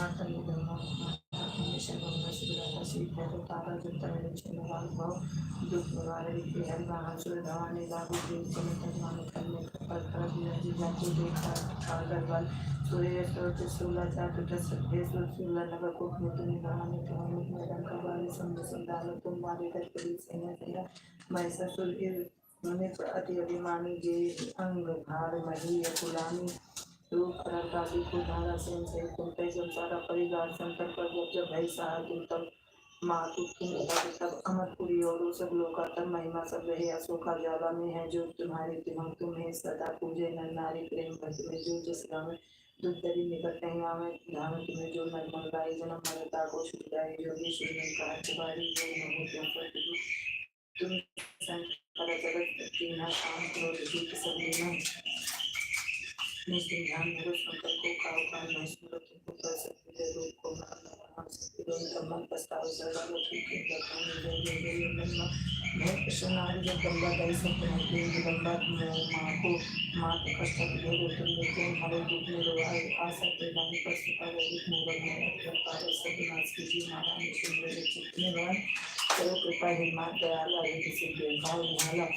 Matangi Brahma mission Ganga Shivratri Shri Bhairav तारा जुत्ता mission भाव दुख निवारण के हरि महासुर भवानी लागू देव चमन मान करने पर कर दिया जी जाति देखा आगरवाल सूर्य स्रोत सोला जात दस भेसुर सोला नगर कोट में तुम भवानी तुम्हारे मैदान का बारी समझ संदान तुम मारे कर पुलिस सेना तेरा महिषासुर के मैंने अति अभिमानी जे अंग भार मही कुलानी रूप करताली को धारा सेन से कुंते संसारा परिवार संतर पर जब भई सहाय तब मातु तुम तब अमरपुरी और सब लोका तब महिमा सब रहे अशोका ज्वाला में है जो तुम्हारे तुम्हें सदा पूजे नर नारी प्रेम भक्ति में जो जिस राम दुर्दरी निकट नहीं आवे धाम तुम्हें जो नर मंगाई जन्म मरता को छुटाए योगी श्री ने कहा तुम्हारी जो न हो तुम संकर जगत की न शाम क्रोध जीत सब निस्सिंहान मेरे शंकर को काव काल महेश्वर को कर सकते रूप को नाम सकते तमन पस्ताव सदा लक्ष्मी के दर्शन जय जय जय नन्मा मैं कृष्णारी जब गंगा दाई सब तुम्हारे गंगा माँ को माँ के कष्ट दे दो तुम लेके हमारे दुख में रोआए आशा के दानी पर सुखा रहित मूरत में अपने पार सब नाश कीजिए नारायण सुंदर चित्त निवारण करो कृपा हे माँ दयाला हे किसी भेदभाव निहाला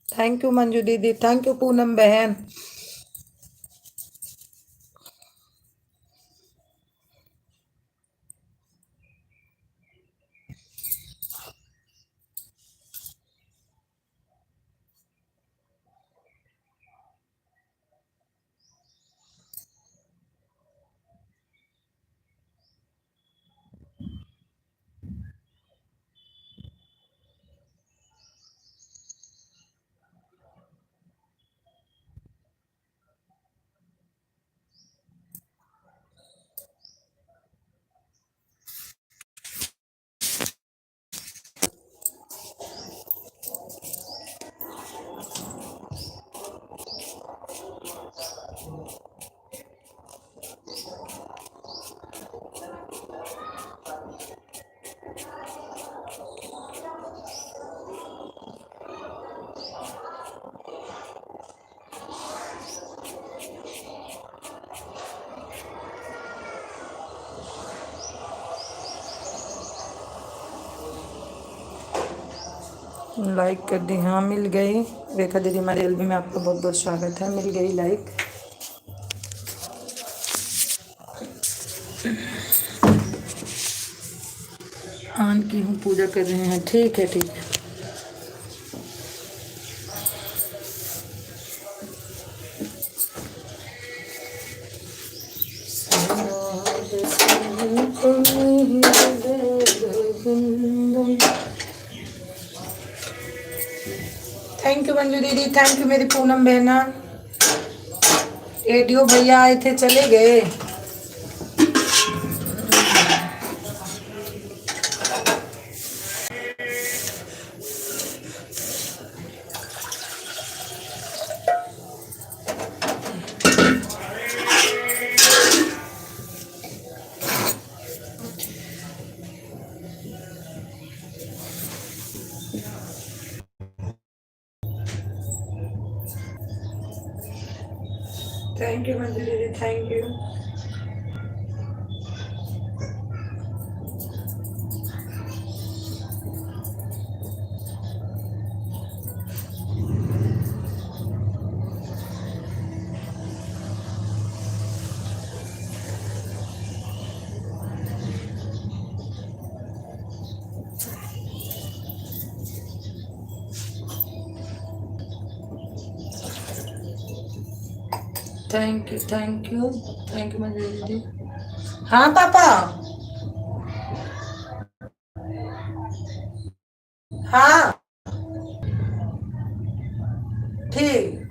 थैंक यू मंजू दीदी, थैंक यू पूनम बहन। लाइक कर दी, हाँ मिल गई। रेखा दीदी हमारे एलबी में आपका बहुत बहुत स्वागत है, मिल गई लाइक। आन की हूँ, पूजा कर रहे हैं। ठीक है ठीक है। थैंक यू मंजू दीदी, थैंक यू मेरी पूनम बहना। एडियो भैया आए थे, चले गए। थैंक यू मंजू दीदी, thank you. Thank you thank you thank you Manju दीदी। हाँ पापा, हाँ ठीक।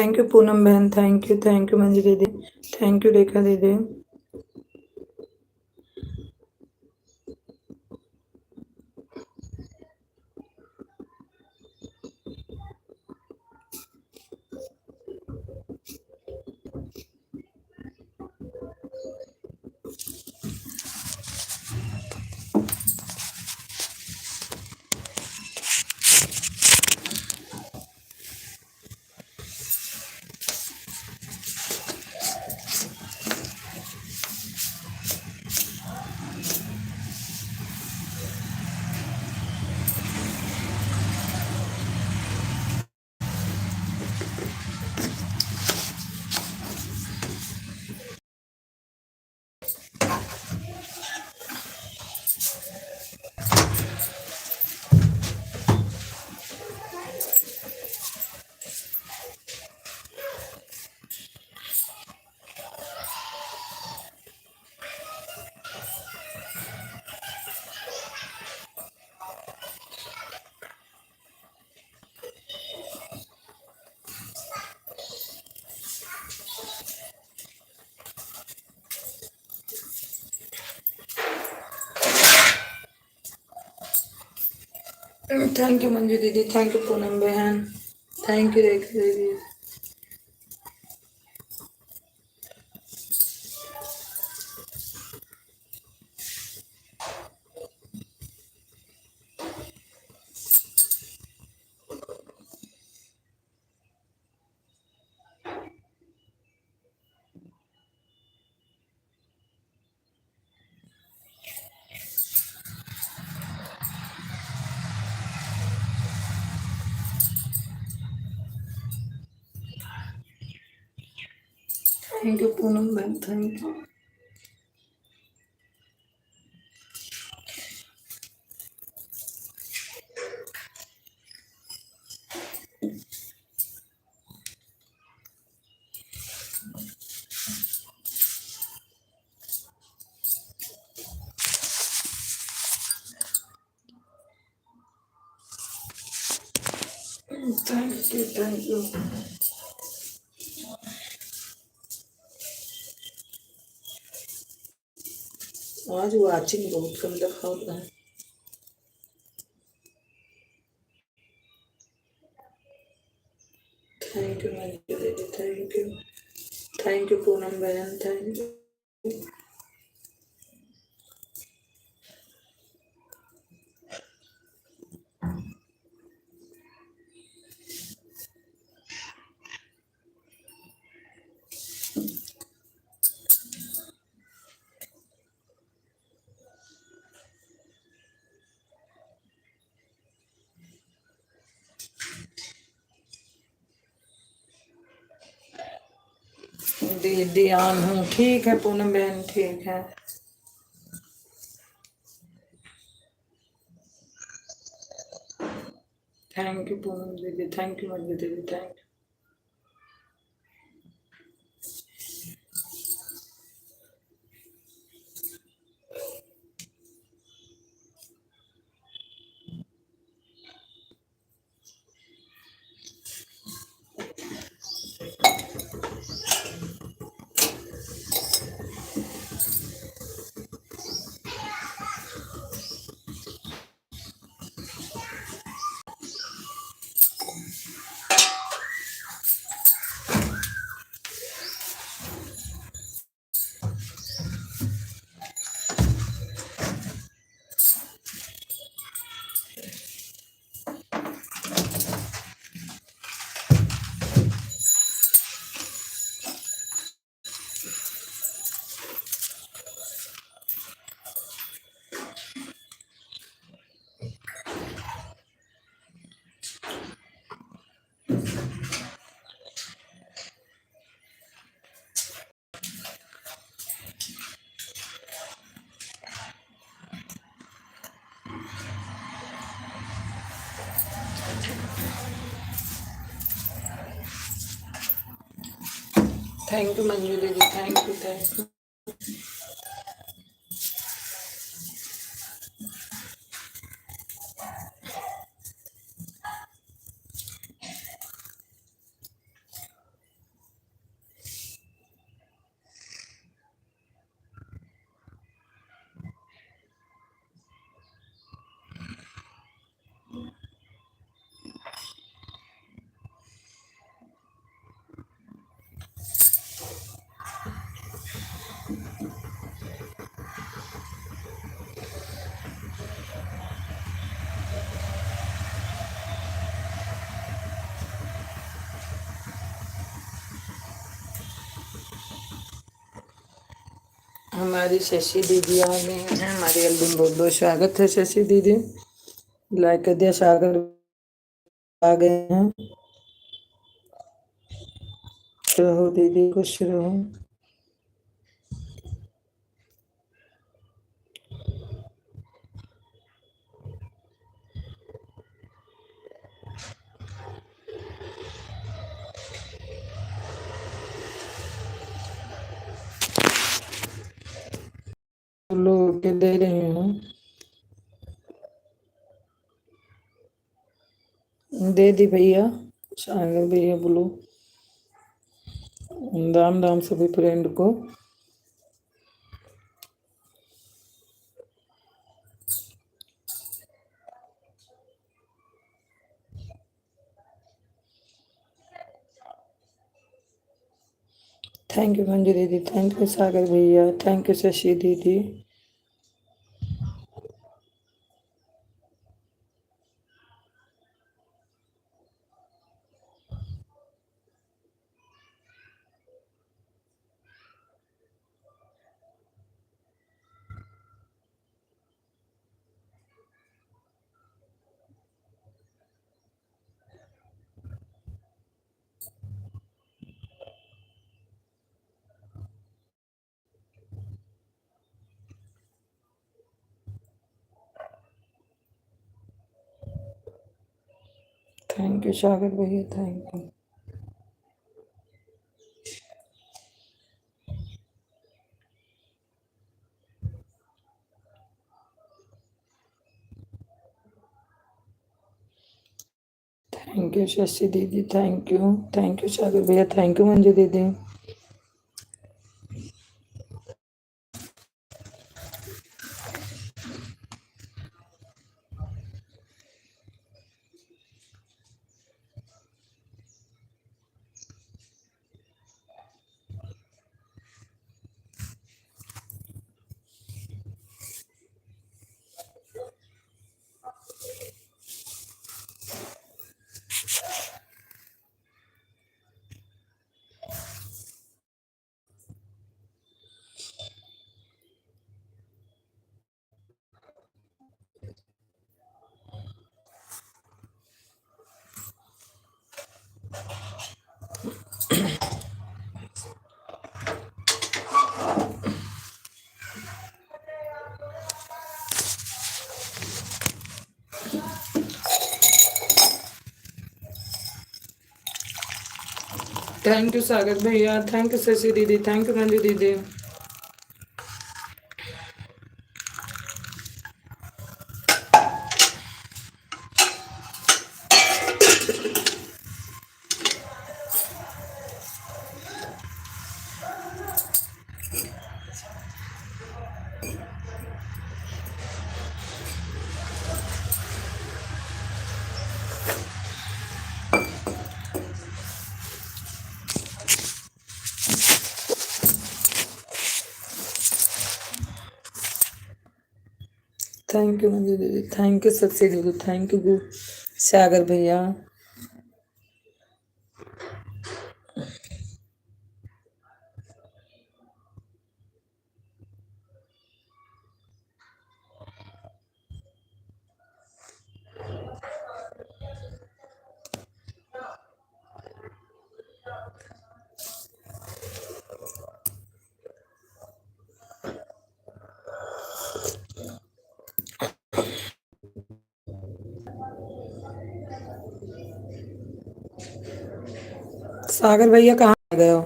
थैंक यू पूनम बहन, थैंक यू मंजू दीदी, थैंक यू रेखा दीदी। थैंक यू मंजू दीदी, थैंक यू पूनम बहन, थैंक यू रेखा दीदी। थैंक यू पूनम बहन, थैंक यू। Thank you. आज वाचिंग बहुत कम दिखा होता है। थैंक यू मंजू दीदी, थैंक यू पूनम बहन, थैंक यू। दीदी आन हूँ, ठीक है पूनम बहन, ठीक है। थैंक यू पूनम दीदी, थैंक यू मंजू दीदी, thank you. Thank you Manju दीदी, थैंक यू। हमारी शशि दीदी आ गई हैं हमारे एल्बम। बहुत बहुत स्वागत है शशि दीदी। लाइक कर दिया। सागर आ गए हैं। रहो दीदी, खुश रहो। लोग के दे रहे हैं। दे दी भैया। सागर भैया बोलो। राम राम सभी फ्रेंड को। थैंक यू मंजू दीदी, थैंक यू सागर भैया, थैंक यू शशि दीदी। थैंक यू सागर भैया, thank you. Thank you Shashi दीदी, थैंक यू। थैंक यू सागर भैया, थैंक यू मंजू दीदी। थैंक यू सागर भैया, थैंक यू शशि दीदी, थैंक यू मंजू दीदी। थैंक यू मंजू दीदी, थैंक यू शशि दीदी, थैंक यू सागर भैया। सागर भैया कहाँ गए हो?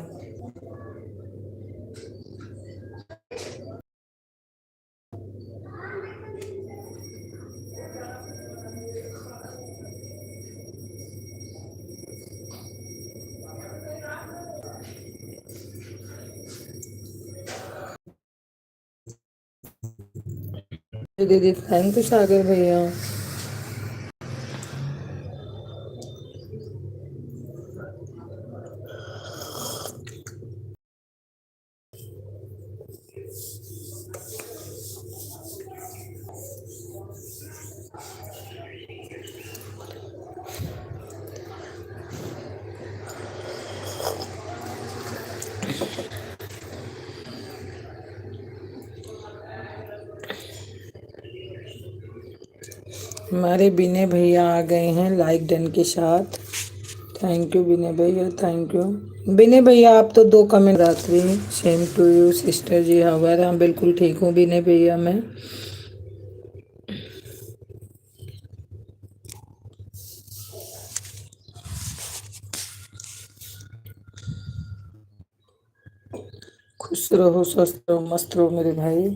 दीदी थैंक यू सागर भैया। हमारे विनय भैया आ गए हैं लाइक डन के साथ। थैंक यू विनय भैया, थैंक यू। विनय भैया आप तो दो कमेंट रात्रि। सेम टू यू सिस्टर जी, हवर हाँ बिल्कुल ठीक हूँ विनय भैया मैं। खुश रहो स्वस्थ रहो मस्त रहो मेरे भाई।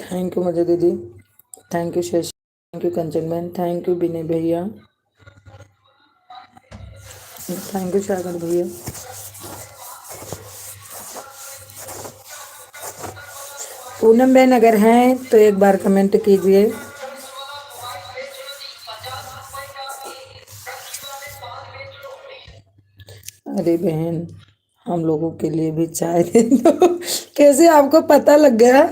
थैंक यू मजे दीदी, thank you Shashi, thank you Kanchan man, thank you Vinay भैया, थैंक यू सागर भैया। पूनम बहन अगर हैं तो एक बार कमेंट कीजिए। अरे बहन हम लोगों के लिए भी चाय दे दो। कैसे आपको पता लग गया?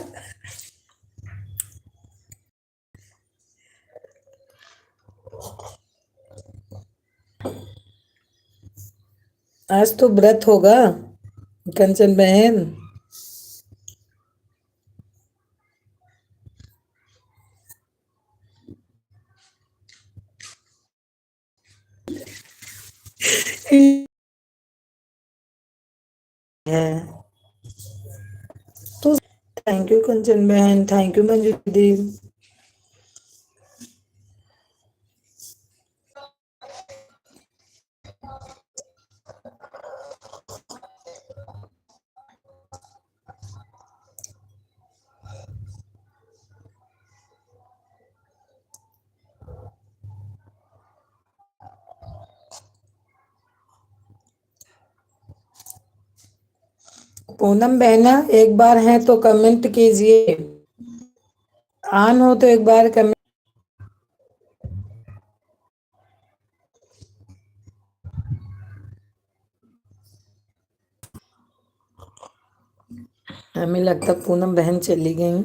आज तो व्रत होगा कंचन बहन। है तो थैंक यू कंचन बहन, थैंक यू मंजू दीदी। पूनम बहना एक बार है तो कमेंट कीजिए, ऑन हो तो एक बार कमेंट। हमें लगता पूनम बहन चली गई।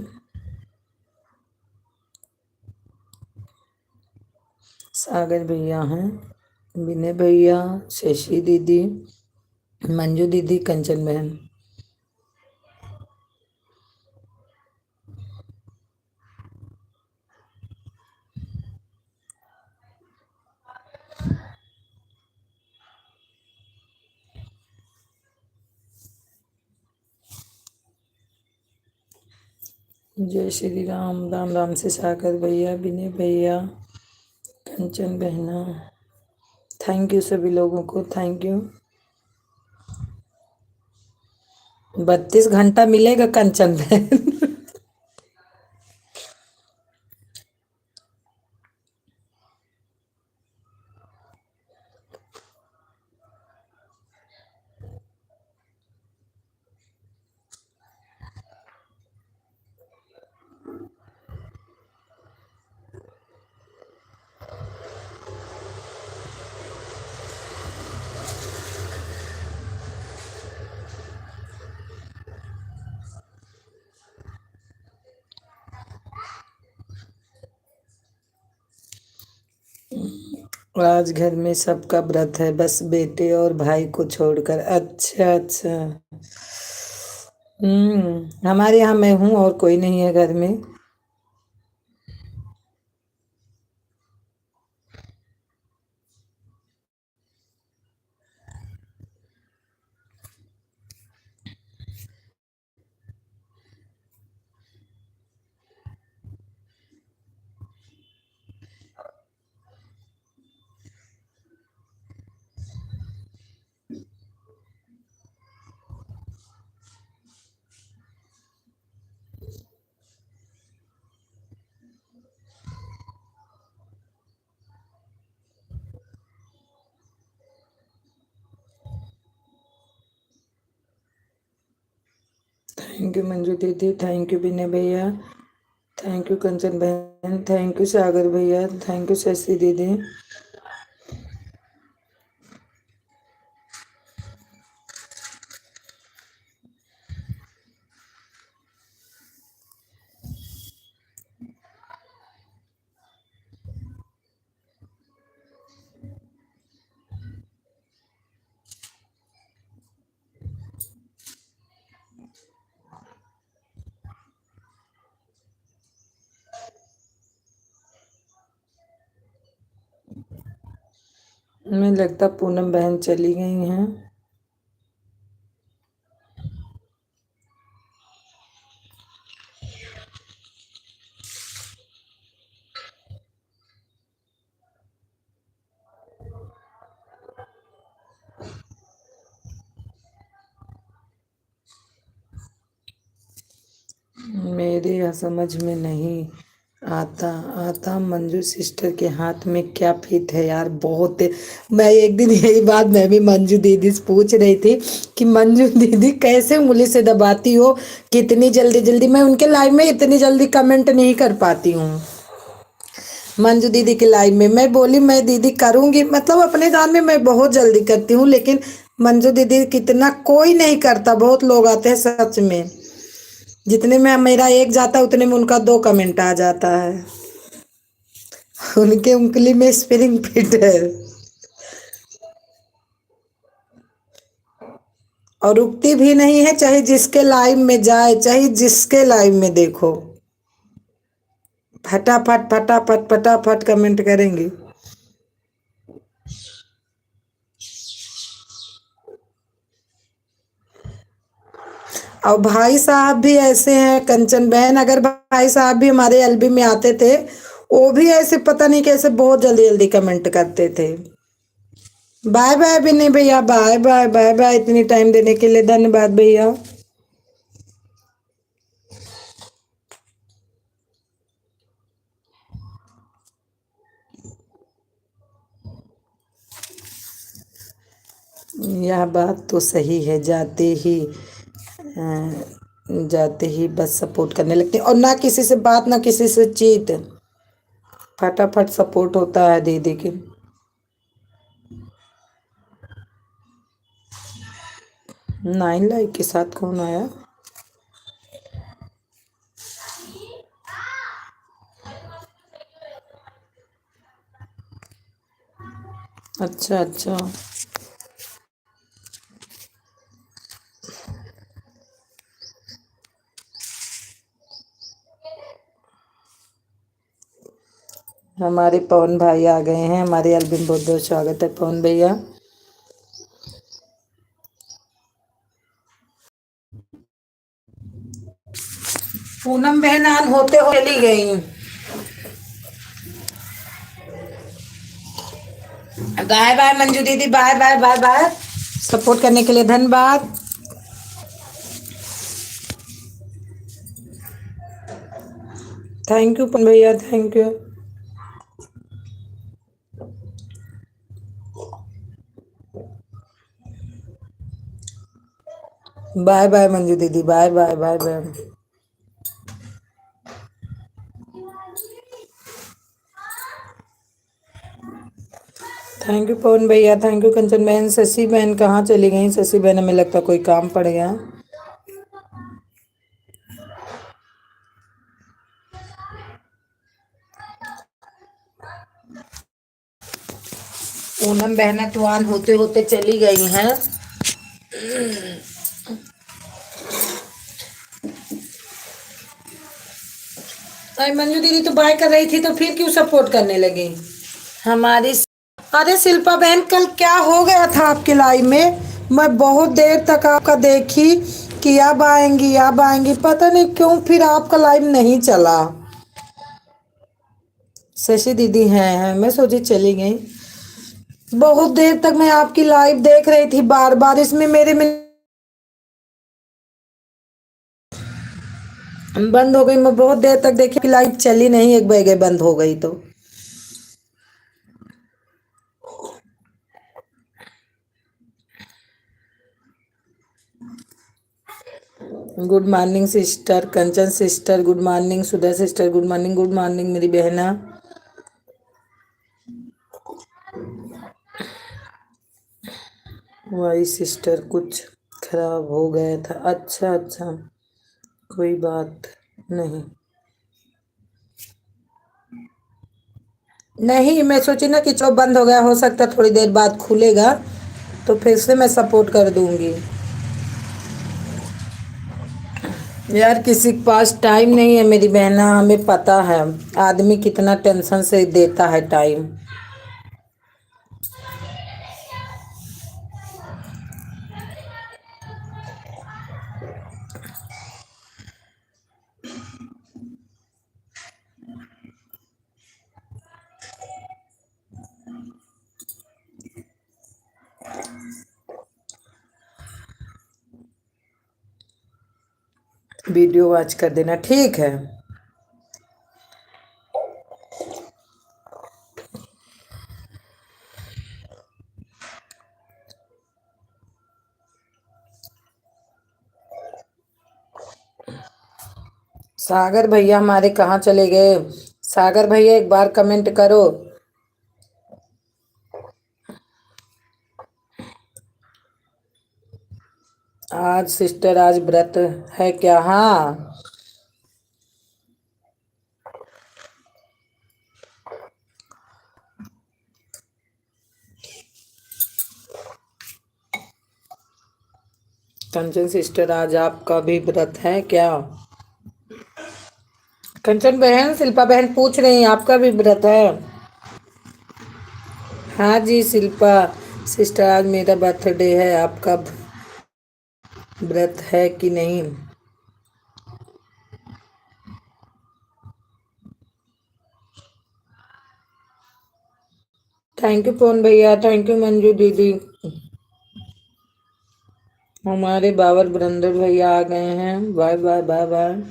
सागर भैया हैं, विनय भैया, शशि दीदी, मंजू दीदी, कंचन बहन। जय श्री राम, राम राम से सागर भैया, विनय भैया, कंचन बहना, थैंक यू सभी लोगों को, थैंक यू। 32 घंटा मिलेगा कंचन बहन। आज घर में सबका व्रत है बस बेटे और भाई को छोड़कर। अच्छा अच्छा। हमारे यहाँ मैं हूँ और कोई नहीं है घर में। थैंक यू मंजू दीदी, थैंक यू विनय भैया, थैंक यू कंचन बहन, थैंक यू सागर भैया, थैंक यू शशि दीदी। हमें लगता पूनम बहन चली गई हैं। मेरे यहाँ समझ में नहीं आता आता मंजू सिस्टर के हाथ में क्या फिट है यार, बहुत मैं एक दिन यही बात मैं भी मंजू दीदी से पूछ रही थी कि मंजू दीदी कैसे उंगली से दबाती हो, कितनी जल्दी जल्दी, मैं उनके लाइव में इतनी जल्दी कमेंट नहीं कर पाती हूँ। मंजू दीदी के लाइव में मैं बोली मैं दीदी करूंगी, मतलब अपने दान में मैं बहुत जल्दी करती हूँ, लेकिन मंजू दीदी कितना कोई नहीं करता, बहुत लोग आते हैं सच में, जितने में मेरा एक जाता है उतने में उनका 2 कमेंट आ जाता है। उनके उंगली में स्प्रिंग फिट है और रुकती भी नहीं है, चाहे जिसके लाइव में जाए, चाहे जिसके लाइव में देखो, फटाफट फटाफट फटाफट कमेंट करेंगी। और भाई साहब भी ऐसे हैं, कंचन बहन, अगर भाई साहब भी हमारे एलबी में आते थे, वो भी ऐसे पता नहीं कैसे बहुत जल्दी जल्दी कमेंट करते थे। बाय बाय भी नहीं भैया, बाय बाय बाय बाय, इतनी टाइम देने के लिए धन्यवाद भैया। यह बात तो सही है, जाते ही बस सपोर्ट करने लगते हैं, और ना किसी से बात ना किसी से चीत, फटाफट सपोर्ट होता है दीदी की। 9 लाइक के साथ कौन आया? अच्छा अच्छा, हमारे पवन भाई आ गए हैं, हमारे एल्बम, बहुत बहुत स्वागत है पवन भैया। पूनम बहन ऑन होते हो चली गई। बाय बाय मंजू दीदी, bye bye bye bye, support करने के लिए धन्यवाद। थैंक यू पवन भैया, thank you. Bye bye Manju दीदी, bye bye bye bye. Thank you Pawan भैया, थैंक यू कंचन बहन। शशि बहन कहाँ चली गई? शशि बहन हमें लगता कोई काम पड़ गया। पूनम बहना तो ऑन होते होते चली गई हैं। अरे मंजू दीदी तो बाय कर रही थी, तो फिर क्यों सपोर्ट करने लगी हमारी? अरे शिल्पा बहन कल क्या हो गया था आपके लाइव में? मैं बहुत देर तक आपका देखी कि अब आएंगी अब आएंगी, पता नहीं क्यों फिर आपका लाइव नहीं चला। शशि दीदी हैं, मैं सोची चली गई। बहुत देर तक मैं आपकी लाइव देख रही थी, बार बार इसमें मेरे में बंद हो गई। मैं बहुत देर तक देखी कि लाइव चली नहीं, एक बजे बंद हो गई। तो good morning sister, Kanchan sister good morning, Sudha sister good morning, good morning मेरी बहना। वाई सिस्टर कुछ खराब हो गया था? अच्छा अच्छा, कोई बात नहीं। नहीं, मैं सोची ना कि चलो बंद हो गया, हो सकता थोड़ी देर बाद खुलेगा तो फिर से मैं सपोर्ट कर दूंगी। यार किसी के पास टाइम नहीं है मेरी बहना, हमें पता है आदमी कितना टेंशन से देता है टाइम। वीडियो वॉच कर देना, ठीक है। सागर भैया हमारे कहाँ चले गए? सागर भैया एक बार कमेंट करो। आज सिस्टर आज व्रत है क्या? हाँ। कंचन सिस्टर आज आपका भी व्रत है क्या? कंचन बहन, शिल्पा बहन पूछ रही हैं आपका भी व्रत है? हाँ जी शिल्पा सिस्टर, आज मेरा बर्थडे है, आपका व्रत है कि नहीं? थैंक यू पवन भैया, थैंक यू मंजू दीदी। हमारे बाबर बरंदर भैया आ गए हैं। Bye bye bye bye.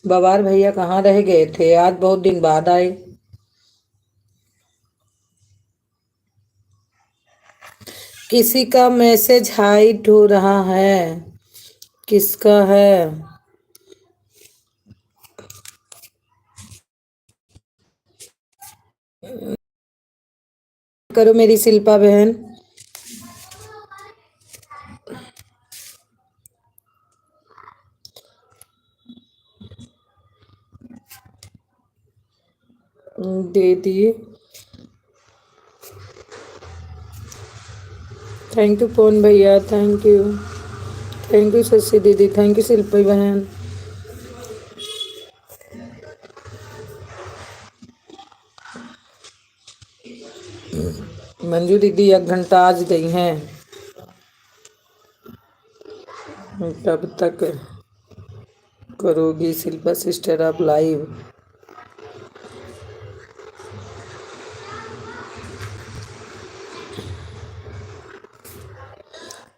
बवार भैया कहाँ रह गए थे? आज बहुत दिन बाद आए। किसी का मैसेज हाइड हो रहा है, किसका है? करो मेरी शिल्पा बहन। दे दिए। थैंक यू पवन भैया, thank you. Thank you Shashi दीदी, थैंक यू शिल्पी बहन। मंजू दीदी 1 घंटा आज गई हैं, कब तक करोगी शिल्पा सिस्टर आप लाइव?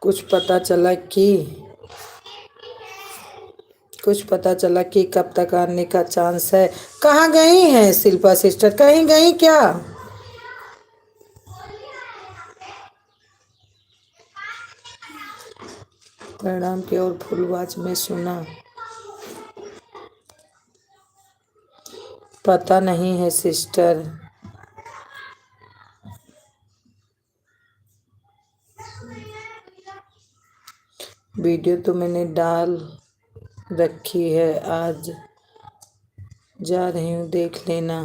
कुछ पता चला कि कब तक आने का चांस है? कहाँ गई हैं शिल्पा सिस्टर, कहीं गई क्या? प्रणाम की और फुलवाच में सुना, पता नहीं है सिस्टर। वीडियो तो मैंने डाल रखी है, आज जा रही हूँ देख लेना।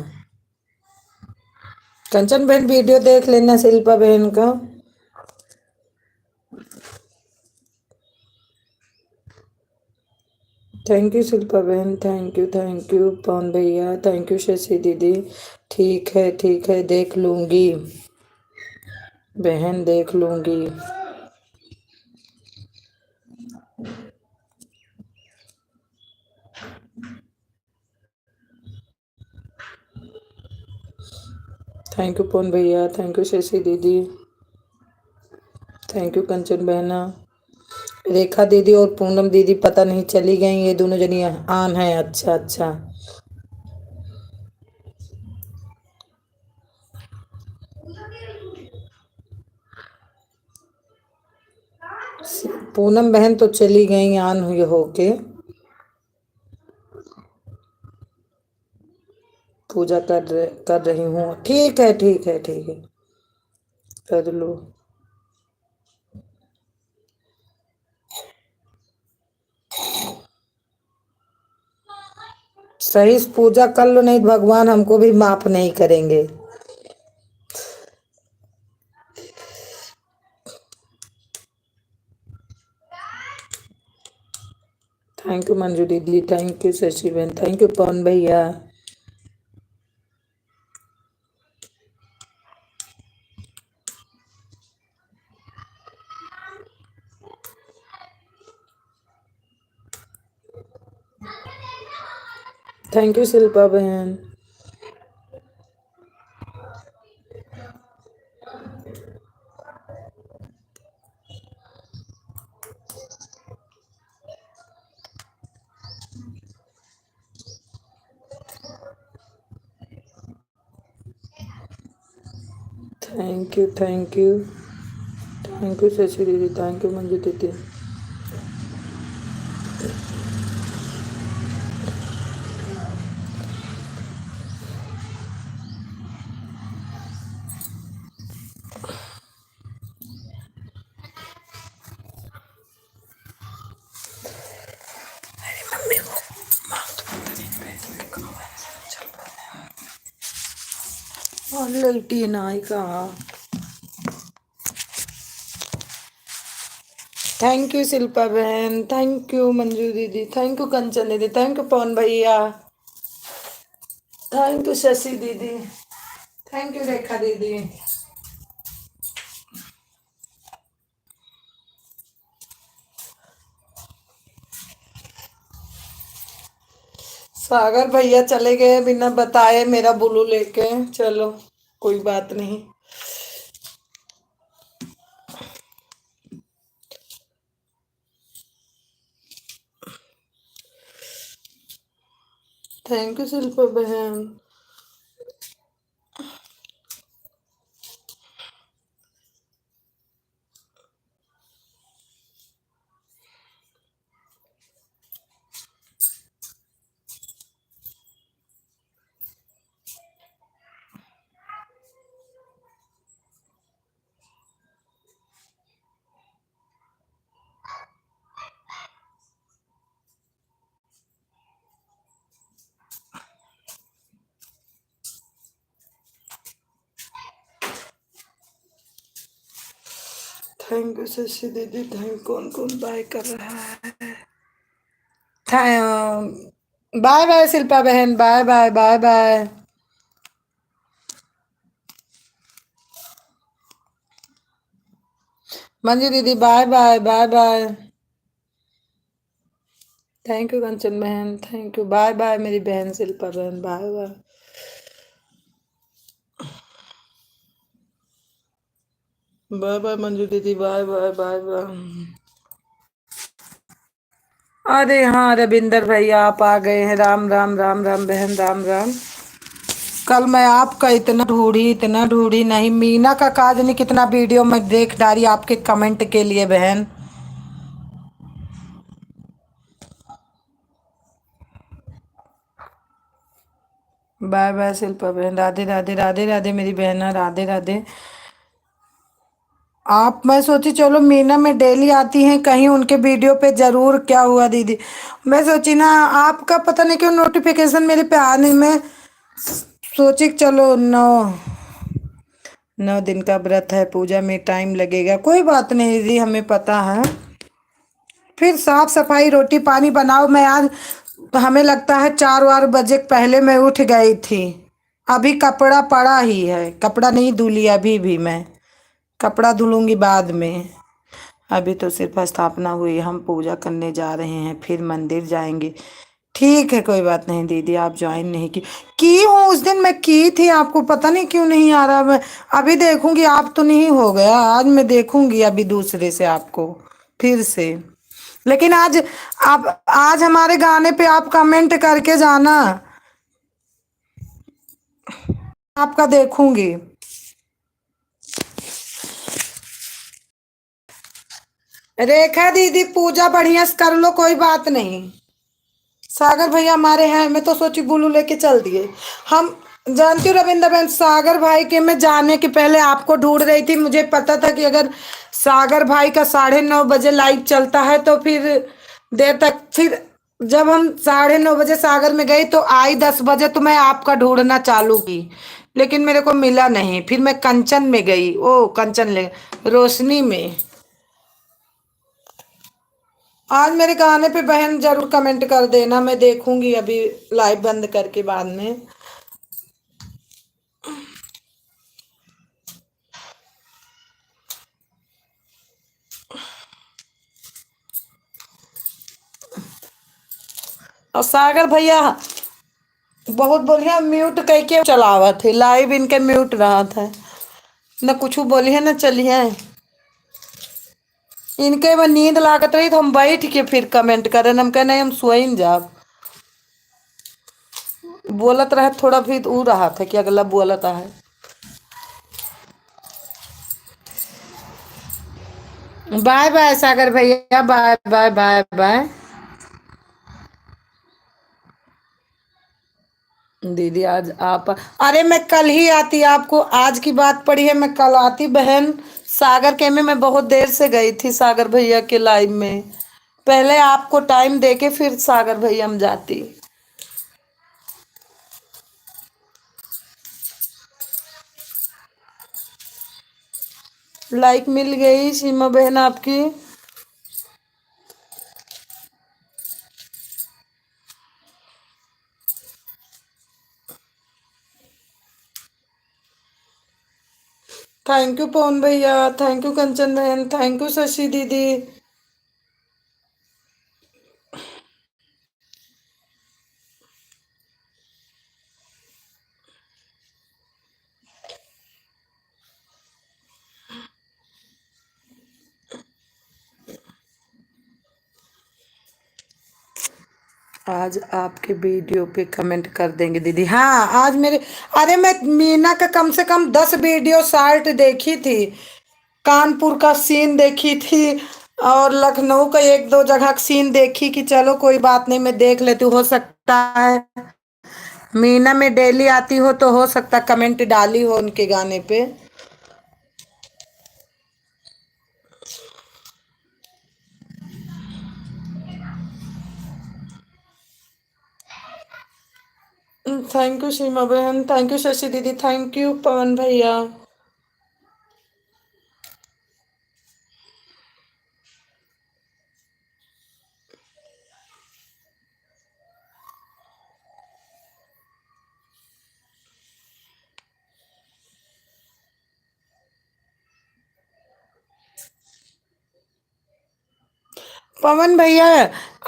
कंचन बहन वीडियो देख लेना शिल्पा बहन का। थैंक यू शिल्पा बहन, थैंक यू पवन भैया, थैंक यू शशि दीदी। ठीक है देख लूंगी बहन, देख लूंगी। थैंक यू पवन भैया, थैंक यू शशि दीदी, थैंक यू कंचन बहना। रेखा दीदी और पूनम दीदी पता नहीं चली गई, ये दोनों जनी आन है। अच्छा अच्छा। पूनम बहन तो चली गई आन हुई होके, पूजा कर रही हूँ। ठीक है कर लो। सही से पूजा कर लो, नहीं तो भगवान हमको भी माफ नहीं करेंगे। थैंक यू मंजू दीदी, थैंक यू शशि बहन, थैंक यू पवन भैया। थैंक यू शिल्पा बहन। Thank you, thank you, thank you Shashi दीदी, थैंक यू मंजू दीदी। ललटी नायिका, थैंक यू शिल्पा बहन, थैंक यू मंजू दीदी, थैंक यू कंचन दीदी, थैंक यू पवन भैया, थैंक यू शशि दीदी, थैंक यू रेखा दीदी। सागर भैया चले गए बिना बताए मेरा बुलू लेके। चलो कोई बात नहीं। थैंक यू शिल्पा बहन। थैंक यू शशि दीदी, थैंक। कौन कौन बाय कर रहा है? बाय बाय शिल्पा बहन, bye bye bye bye. Manju दीदी bye bye bye bye. Thank you Kanchan बहन, थैंक यू, बाय बाय मेरी बहन शिल्पा बहन, bye bye. Bye bye Manju दीदी, बाय बाय बाय बाय। अरे हाँ रविंदर भैया आप आ गए हैं। राम राम राम राम बहन, राम राम। कल मैं आपका इतना ढूंढी नहीं। मीना का काज नहीं, कितना वीडियो में देख डाली आपके कमेंट के लिए बहन। बाय बाय शिल्पा बहन, राधे राधे राधे राधे मेरी बहना, राधे राधे। आप, मैं सोची चलो मीना में डेली आती हैं कहीं, उनके वीडियो पे जरूर। क्या हुआ दीदी? मैं सोची ना आपका पता नहीं क्यों नोटिफिकेशन मेरे पे आने में, सोची चलो 9 दिन का व्रत है, पूजा में टाइम लगेगा, कोई बात नहीं दीदी, हमें पता है। फिर साफ सफाई रोटी पानी बनाओ। मैं आज, हमें लगता है 4 बजे पहले मैं उठ गई थी। अभी कपड़ा पड़ा ही है, कपड़ा नहीं धुली अभी भी मैं, कपड़ा धुलूंगी बाद में। अभी तो सिर्फ स्थापना हुई, हम पूजा करने जा रहे हैं, फिर मंदिर जाएंगे। ठीक है कोई बात नहीं दीदी, आप ज्वाइन नहीं की हूँ उस दिन मैं की थी, आपको पता नहीं क्यों नहीं आ रहा। मैं अभी देखूंगी, आप तो नहीं हो गया, आज मैं देखूंगी अभी दूसरे से आपको फिर से। लेकिन आज, आप आज हमारे गाने पे आप कमेंट करके जाना, आपका देखूंगी। रेखा दीदी पूजा बढ़िया से कर लो, कोई बात नहीं। सागर भैया हमारे हैं, मैं तो सोची बुलू लेके चल दिए। हम जानती हूँ रविंद्र बहन, सागर भाई के मैं जाने के पहले आपको ढूंढ रही थी। मुझे पता था कि अगर सागर भाई का 9:30 बजे लाइव चलता है तो फिर देर तक, फिर जब हम 9:30 बजे सागर में गई तो आई 10 बजे, तो मैं आपका ढूंढना चालू की, लेकिन मेरे को मिला नहीं। फिर मैं कंचन में गई, ओ कंचन ले, रोशनी में। आज मेरे गाने पे बहन जरूर कमेंट कर देना, मैं देखूंगी अभी लाइव बंद करके बाद में। और सागर भैया बहुत बढ़िया म्यूट करके चलावा थे लाइव, इनके म्यूट रहा था, न कुछ बोलिए न चलिए। इनके में नींद लागत रही तो हम बैठ के फिर कमेंट करें, हम कहे नहीं हम सोइन जाब। बोलत रहे थोड़ा भी ऊ रहा था कि अगला बोलता है। बाय बाय सागर भैया, बाय बाय बाय बाय। दीदी आज आप, अरे मैं कल ही आती, आपको आज की बात पड़ी है, मैं कल आती बहन। सागर के में मैं बहुत देर से गई थी सागर भैया के लाइव में। पहले आपको टाइम देके फिर सागर भैया हम जाती। लाइक मिल गई सीमा बहन आपकी। थैंक यू पवन भैया, थैंक यू कंचन बहन, थैंक यू शशि दीदी। आज आपके वीडियो पे कमेंट कर देंगे दीदी, हाँ आज मेरे, अरे मैं मीना का कम से कम 10 वीडियो शॉर्ट देखी थी। कानपुर का सीन देखी थी, और लखनऊ का एक दो जगह का सीन देखी कि चलो कोई बात नहीं मैं देख लेती हूँ, हो सकता है मीना में डेली आती हो तो हो सकता कमेंट डाली हो उनके गाने पे। थैंक यू सीमा बहन, थैंक यू शशि दीदी, थैंक यू पवन भैया। पवन भैया,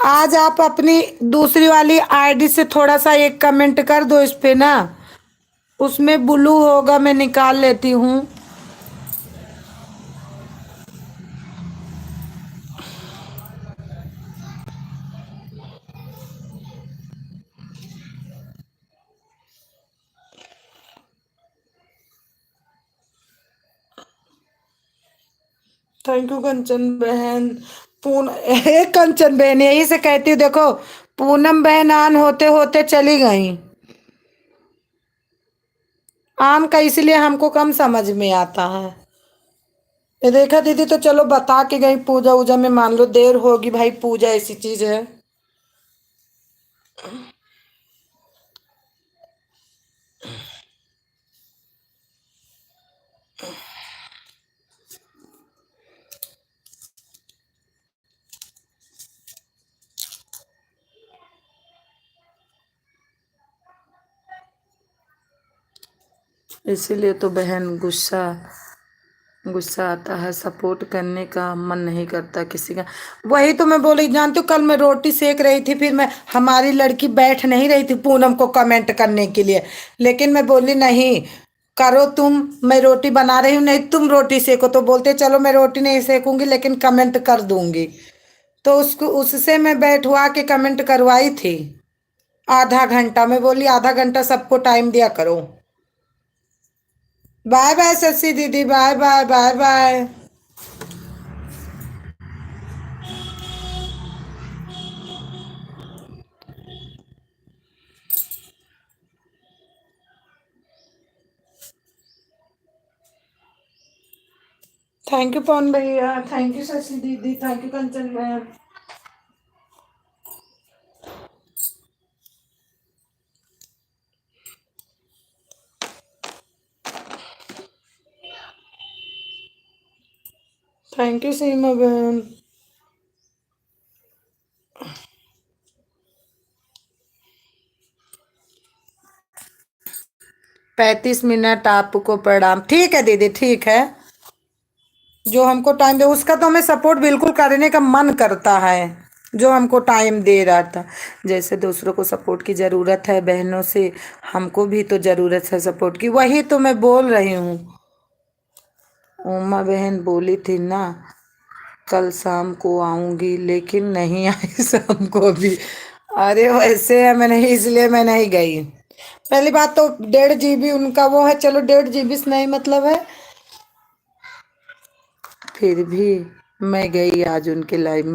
आज आप अपनी दूसरी वाली आईडी से थोड़ा सा एक कमेंट कर दो इस पे ना, उसमें ब्लू होगा, मैं निकाल लेती हूँ। थैंक यू कंचन बहन। कंचन बहन यही से कहती हूँ देखो, पूनम बहन ऑन होते होते चली गई। आम का इसलिए हमको कम समझ में आता है। ये देखा दीदी, तो चलो बता के गई पूजा वूजा में, मान लो देर होगी भाई, पूजा ऐसी चीज है। इसीलिए तो बहन गुस्सा गुस्सा आता है, सपोर्ट करने का मन नहीं करता किसी का। वही तो मैं बोली, जानती हूँ कल मैं रोटी सेक रही थी, फिर मैं, हमारी लड़की बैठ नहीं रही थी पूनम को कमेंट करने के लिए, लेकिन मैं बोली नहीं करो तुम, मैं रोटी बना रही हूँ, नहीं तुम रोटी सेको, तो बोलते चलो मैं रोटी नहीं सेकूंगी लेकिन कमेंट कर दूंगी। तो उसको उससे मैं बैठवा के कमेंट करवाई थी। आधा घंटा, मैं बोली आधा घंटा सबको टाइम दिया करो। बाय बाय शशि दीदी, bye bye bye bye. Thank you Pawan भैया, थैंक यू शशि दीदी, thank you Kanchan ma'am. Thank you Seema बहन। 35 मिनट आपको प्रणाम, ठीक है दीदी, ठीक है। जो हमको टाइम दे उसका तो हमें सपोर्ट बिल्कुल करने का मन करता है, जो हमको टाइम दे रहा था। जैसे दूसरों को सपोर्ट की ज़रूरत है बहनों से, हमको भी तो ज़रूरत है सपोर्ट की, वही तो मैं बोल रही हूँ। उमा बहन बोली थी ना कल शाम को आऊंगी, लेकिन नहीं आई शाम को भी। अरे वैसे है, मैं नहीं, इसलिए मैं नहीं गई। पहली बात तो 1.5 GB उनका वो है, चलो 1.5 GB से नहीं मतलब है, फिर भी मैं गई आज उनके लाइव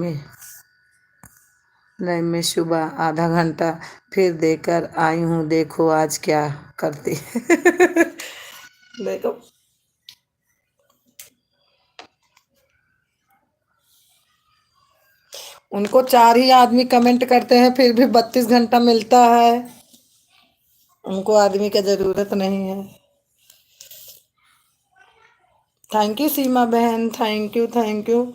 में सुबह आधा घंटा, फिर देकर आई हूँ। देखो आज क्या करती देखो, उनको 4 ही आदमी कमेंट करते हैं, फिर भी 32 घंटा मिलता है। उनको आदमी का जरूरत नहीं है। थैंक यू सीमा बहन, थैंक यू थैंक यू।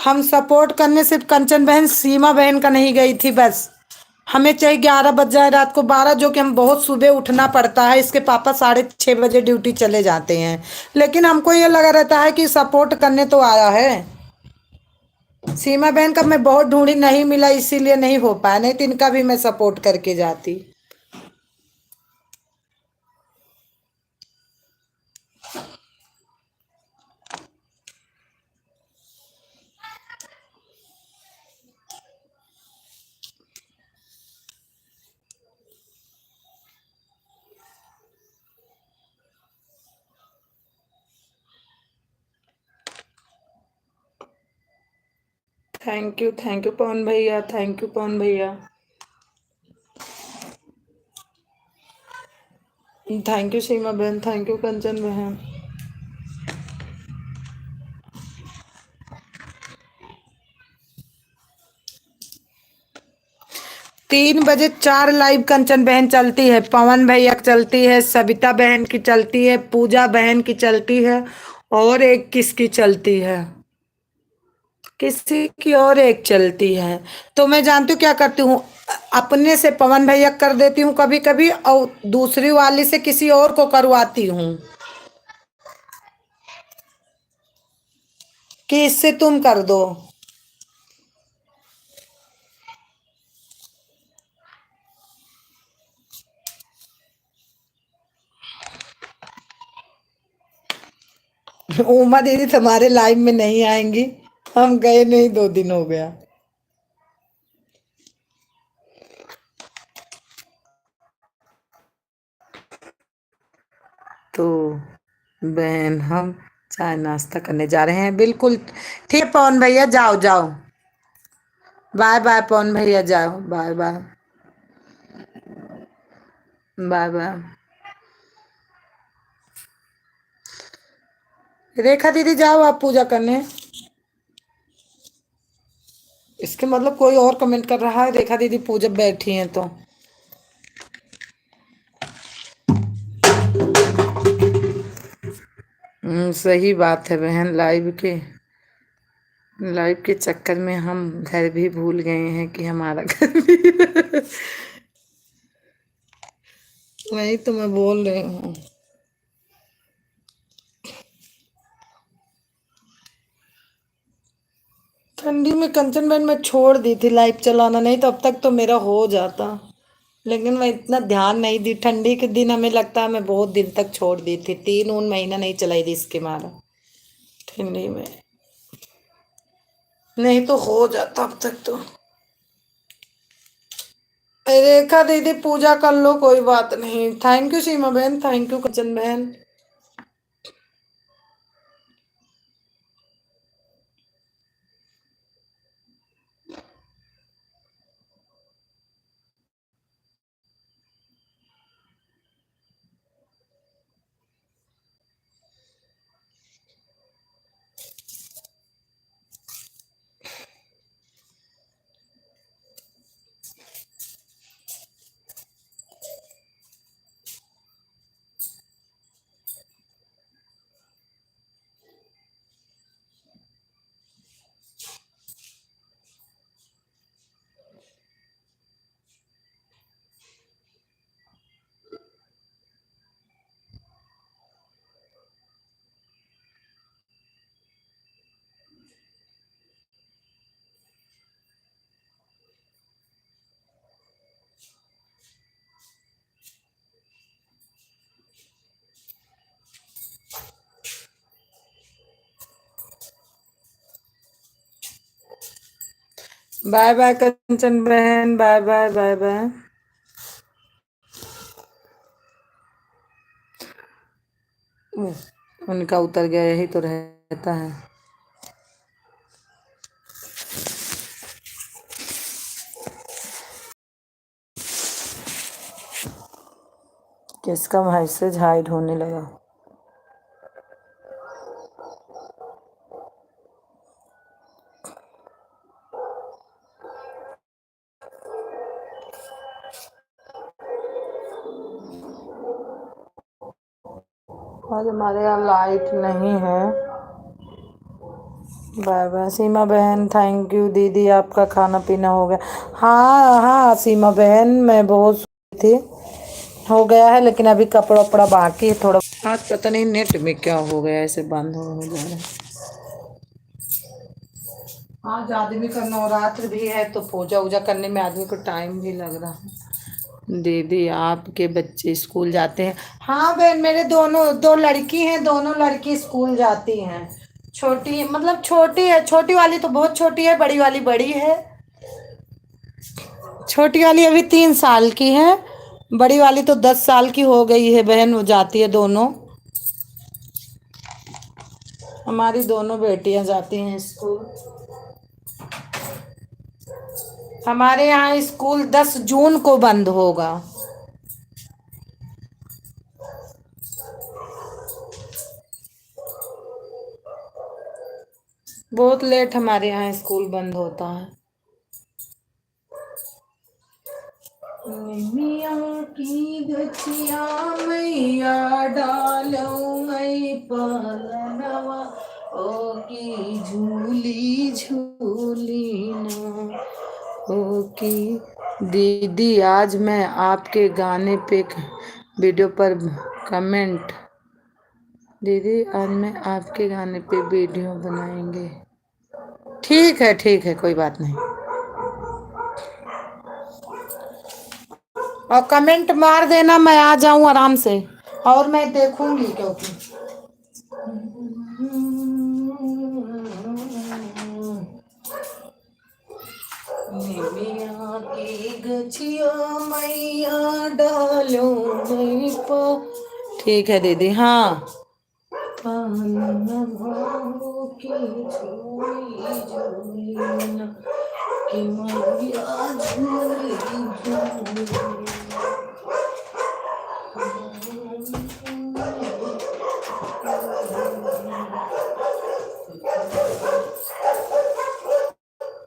हम सपोर्ट करने सिर्फ कंचन बहन सीमा बहन का नहीं गई थी बस। हमें चाहे 11 बज जाए, रात को 12, जो कि हम बहुत सुबह उठना पड़ता है। इसके पापा 6:30 बजे ड्यूटी चले जाते हैं, लेकिन हमको ये लगा रहता है कि सपोर्ट करने तो आया है। सीमा बहन का मैं बहुत ढूंढी, नहीं मिला, इसीलिए नहीं हो पाया, नहीं तो इनका भी मैं सपोर्ट करके जाती। थैंक यू पवन भैया, थैंक यू पवन भैया, थैंक यू सीमा बहन, थैंक यू कंचन बहन। 3 बजे 4 लाइव कंचन बहन चलती है, पवन भैया की चलती है, सविता बहन की चलती है, पूजा बहन की चलती है, और एक किसकी चलती है, किसी की और एक चलती है। तो मैं जानती हूँ क्या करती हूँ, अपने से पवन भैया कर देती हूँ कभी कभी, और दूसरी वाली से किसी और को करवाती हूँ कि इससे तुम कर दो। उमा दीदी तुम्हारे लाइव में नहीं आएंगी, हम गए नहीं, 2 दिन हो गया। तो बहन हम चाय नाश्ता करने जा रहे हैं, बिल्कुल ठीक है पवन भैया, जाओ जाओ, बाय बाय पवन भैया, जाओ, बाय बाय, बाय बाय। रेखा दीदी जाओ आप पूजा करने। इसके मतलब कोई और कमेंट कर रहा है, रेखा दीदी पूजा बैठी हैं तो। सही बात है बहन, लाइव के चक्कर में हम घर भी भूल गए हैं कि हमारा घर भी वही तो मैं बोल रही हूँ। ठंडी में कंचन बहन मैं छोड़ दी थी लाइव चलाना, नहीं तो अब तक तो मेरा हो जाता, लेकिन मैं इतना ध्यान नहीं दी। ठंडी के दिन हमें लगता है मैं बहुत दिन तक छोड़ दी थी, 3 महीना नहीं चलाई थी इसके मारा ठंडी में, नहीं तो हो जाता अब तक तो। रेखा दीदी पूजा कर लो, कोई बात नहीं। थैंक यू सीमा बहन, थैंक यू कंचन बहन। बाय बाय कंचन बहन, बाय बाय, बाय बाय। उनका उतर गया, यही तो रहता है। किसका मैसेज हाइड होने लगा? आज हमारे यहाँ लाइट नहीं है। बाय बाय सीमा बहन, थैंक यू दीदी, आपका खाना पीना हो गया? हाँ हाँ सीमा बहन, मैं बहुत सोई थी, हो गया है, लेकिन अभी कपड़ा वपड़ा बाकी है थोड़ा। आज पता नहीं नेट में क्या हो गया, ऐसे बंद हो जा रहा है। आज आदमी का नवरात्र भी है, तो पूजा वूजा करने में आदमी को टाइम भी लग रहा है। दीदी आपके बच्चे स्कूल जाते हैं? हाँ बहन, मेरे दोनों दो लड़की हैं, दोनों लड़की स्कूल जाती हैं। छोटी मतलब छोटी है, छोटी वाली तो बहुत छोटी है, बड़ी वाली बड़ी है। छोटी वाली अभी 3 साल की है, बड़ी वाली तो 10 साल की हो गई है बहन, वो जाती है दोनों। हमारी दोनों बेटियां जाती हैं स्कूल। हमारे यहाँ स्कूल 10 जून को बंद होगा। बहुत लेट हमारे यहाँ स्कूल बंद होता है। मैया की गछिया मैया डालूं मैं पालनवा, ओ की झूली झूली ना, ओ की। दीदी आज मैं आपके गाने पे वीडियो पर कमेंट, दीदी आज मैं आपके गाने पे वीडियो बनाएंगे। ठीक है कोई बात नहीं। और कमेंट मार देना, मैं आ जाऊं आराम से, और मैं देखूंगी क्योंकि मैया की गछिया मैया डालो मैं पा। ठीक है दीदी, हाँ। पालन भावों की झोली झोली कि मैया झूली झूली।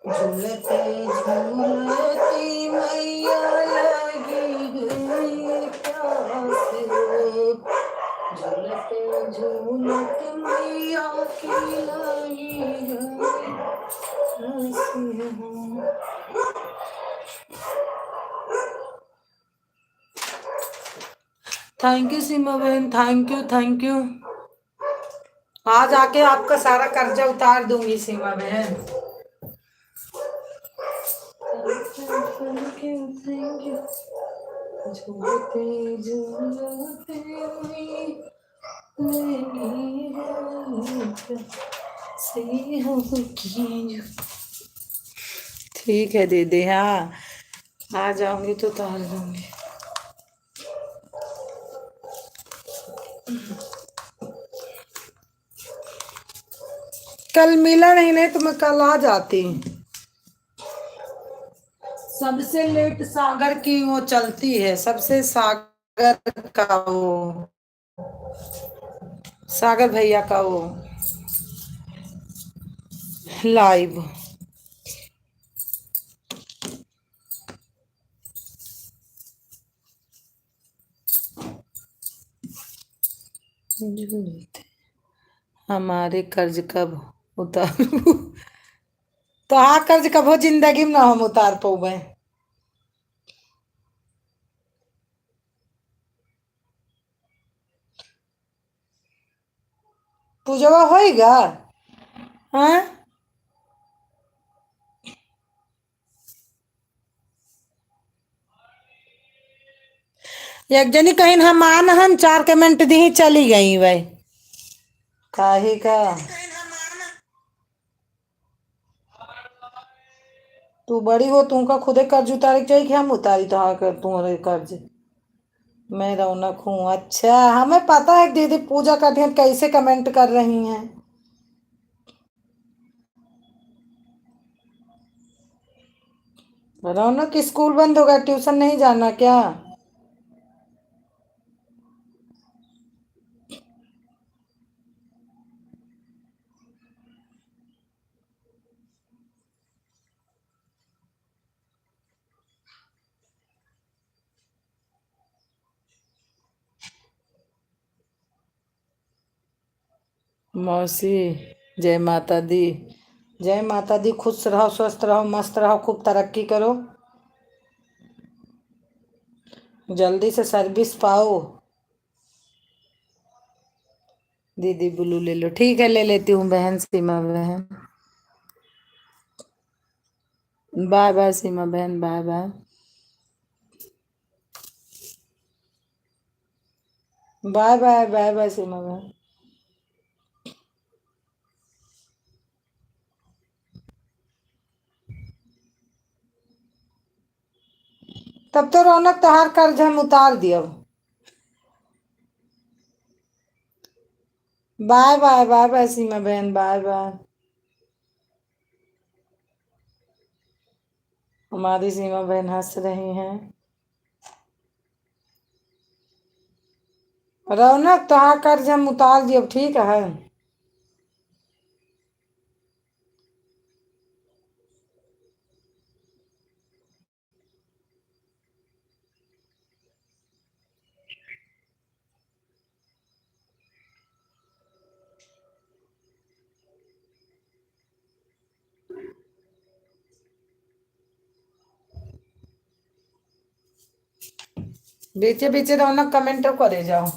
झूलते झूलती मैया लगी गई प्यास, झूलते झूलते मैया की लगी गई प्यास। थैंक यू सीमा बहन, थैंक यू थैंक यू। आज आके आपका सारा कर्जा उतार दूंगी सीमा बहन। Thank you thank you. झूलते झूलते सही हो की। ठीक है दीदी, हाँ आ जाऊंगी तो उतार दूंगी। कल मिला नहीं तो मैं कल आ जाती। सबसे लेट सागर की वो चलती है, सबसे सागर का वो, सागर भैया का वो लाइव। हमारे कर्ज कब उतारू? तो हाँ, कर्ज कब हो जिंदगी में ना हम उतार पावे। पूजवा होएगा। हाँ, एक जनी कहीं हम आन हम 4 कमेंट दी चली गई वह, काहे का। तू बड़ी हो, तुमका खुदे कर्ज उतारे के चाहिए कि हम उतारी तो हाँ कर तुम्हारे कर्ज। मैं रौनक हूँ, अच्छा हमें पता है दीदी पूजा करती हैं कैसे कमेंट कर रही हैं। रौनक स्कूल बंद हो गया, ट्यूशन नहीं जाना क्या? मौसी, जय माता दी। जय माता दी। खुश रहो, स्वस्थ रहो, मस्त रहो, खूब तरक्की करो, जल्दी से सर्विस पाओ। दीदी ब्लू ले लो, ठीक है ले लेती हूँ बहन सीमा बहन। बाय बाय सीमा बहन, bye bye. Bye bye, bye bye Seema बहन। तब तो रौनक तोहार कर्ज हम उतार दियो। Bye bye, bye bye Seema बहन, बाय बाय। हमारी सीमा बहन हंस रही हैं। रौनक तोहार कर्ज हम उतार दियो, ठीक है। बीचे बीचे रौनक कमेंटो करे जाओ।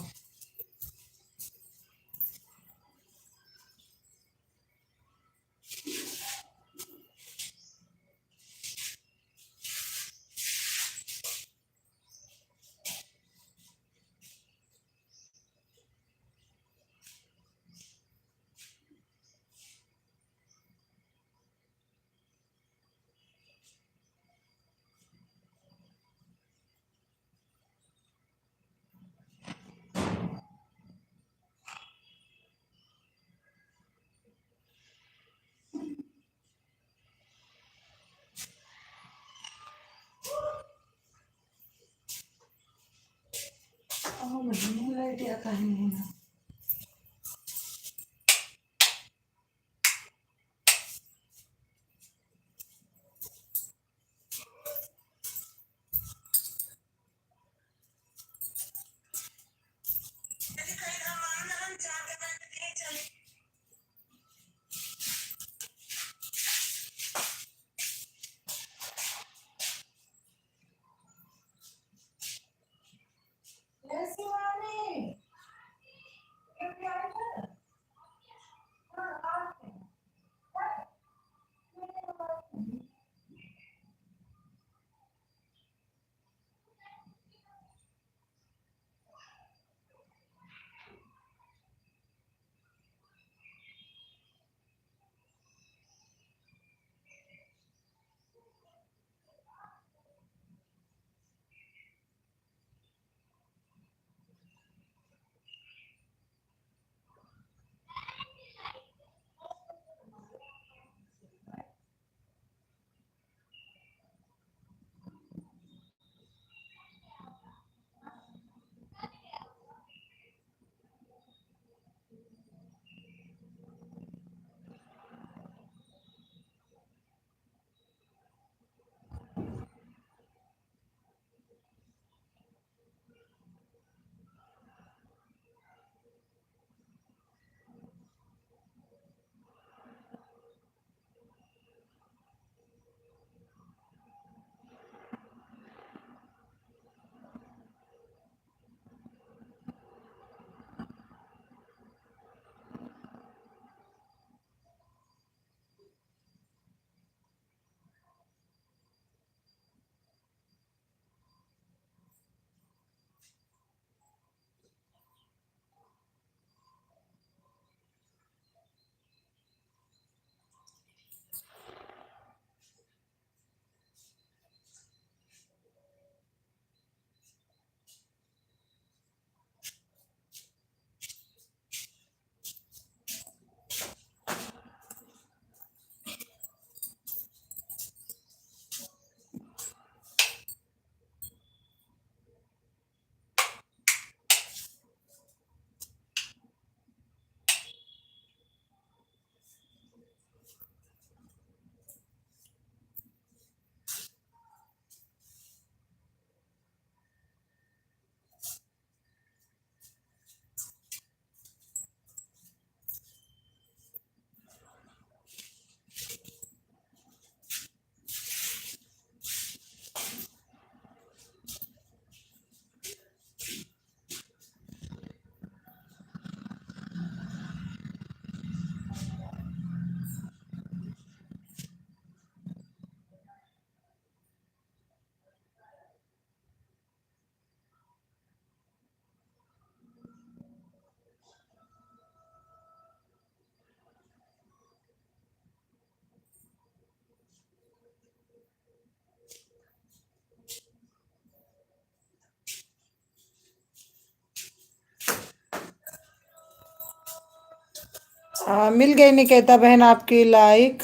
मिल गई निकेता बहन आपकी लाइक।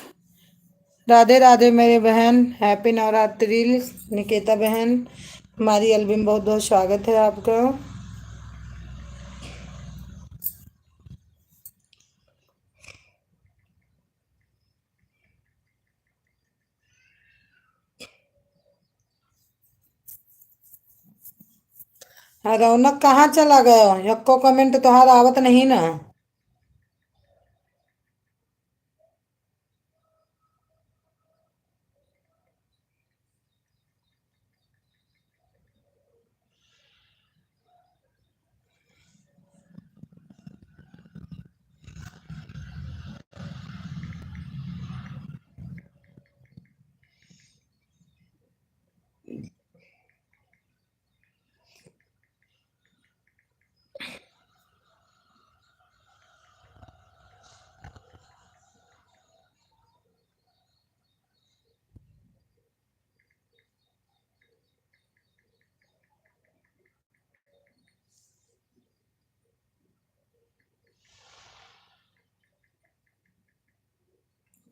राधे राधे मेरी बहन, हैप्पी नवरात्रि। निकेता बहन, हमारी एल्बम बहुत बहुत स्वागत है आपका। हाँ, रौनक कहाँ चला गया? यक्को कमेंट तोहार आवत नहीं ना।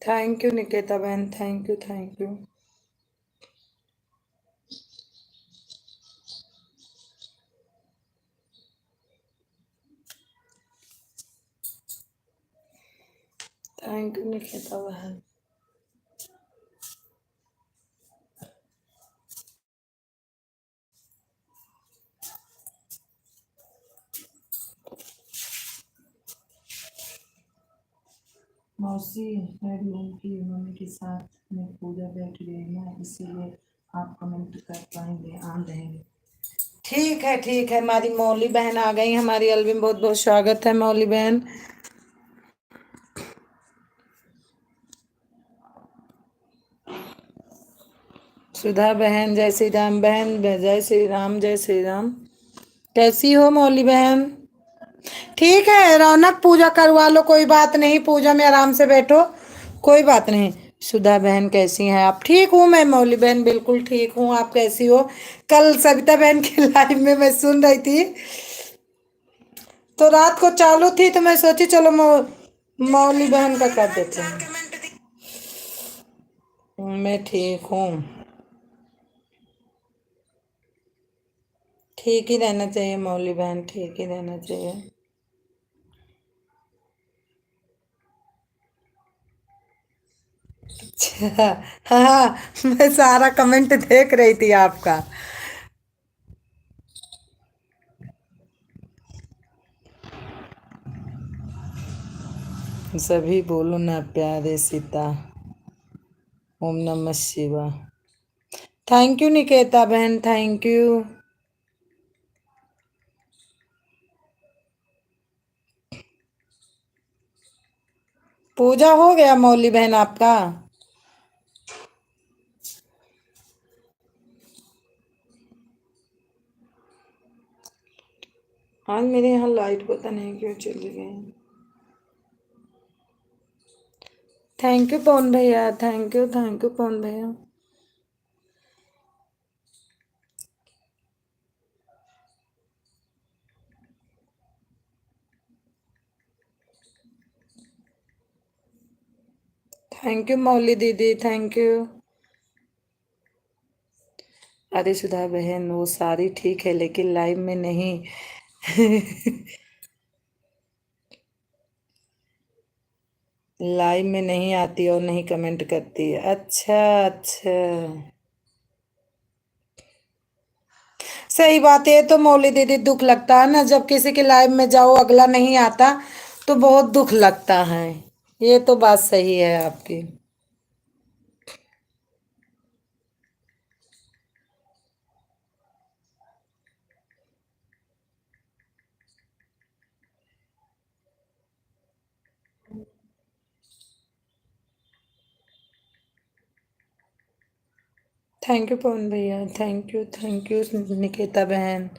थैंक यू निकेता बहन, thank you thank you. Thank you Niketa बहन। मौसी है रूम की मम्मी के साथ में पूजा बैठ गई है, इसीलिए आप कमेंट कर पाएंगे आ रहेंगे। ठीक है, हमारी मौली बहन आ गई हमारी एल्बम, बहुत बहुत स्वागत है मौली बहन। सुधा बहन, जय श्री राम बहन, जय श्री राम जय श्री राम। कैसी हो मौली बहन? ठीक है रौनक, पूजा करवा लो, कोई बात नहीं, पूजा में आराम से बैठो, कोई बात नहीं। सुधा बहन कैसी हैं आप? ठीक हूँ मैं मौली बहन, बिल्कुल ठीक हूँ, आप कैसी हो? कल सविता बहन की लाइव में मैं सुन रही थी, तो रात को चालू थी, तो मैं सोची चलो मौली बहन का कर देते हैं। मैं ठीक हूँ। ठीक ही रहना चाहिए मौली बहन, ठीक ही रहना चाहिए। अच्छा, हाँ, मैं सारा कमेंट देख रही थी आपका। सभी बोलो ना प्यारे सीता। ओम नमः शिवाय। थैंक यू निकेता बहन, थैंक यू। पूजा हो गया मौली बहन आपका? आज मेरे यहाँ लाइट पता नहीं क्यों चली गई। थैंक यू पवन भैया, थैंक यू पवन भैया। थैंक यू मौली दीदी, थैंक यू। अरे सुधा बहन, वो सारी ठीक है लेकिन लाइव में नहीं। लाइव में नहीं आती और नहीं कमेंट करती। अच्छा अच्छा, सही बात है। तो मौली दीदी दुख लगता है ना, जब किसी के लाइव में जाओ अगला नहीं आता, तो बहुत दुख लगता है। ये तो बात सही है आपकी। थैंक यू पवन भैया, थैंक यू निकेता बहन।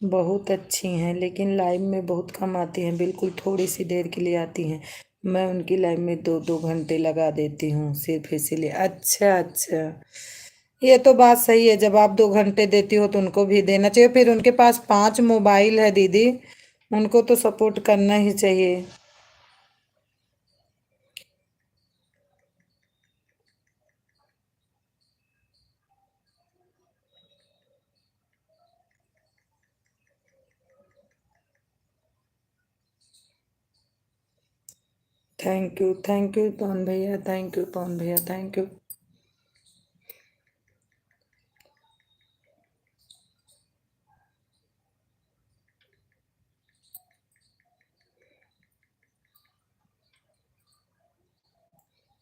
बहुत अच्छी हैं, लेकिन लाइव में बहुत कम आती हैं, बिल्कुल थोड़ी सी देर के लिए आती हैं। मैं उनकी लाइव में 2-2 घंटे लगा देती हूँ सिर्फ इसीलिए। अच्छा अच्छा, ये तो बात सही है, जब आप 2 घंटे देती हो तो उनको भी देना चाहिए। फिर उनके पास 5 मोबाइल है दीदी, उनको तो सपोर्ट करना ही चाहिए। थैंक यू पवन भैया, थैंक यू पवन भैया, थैंक यू।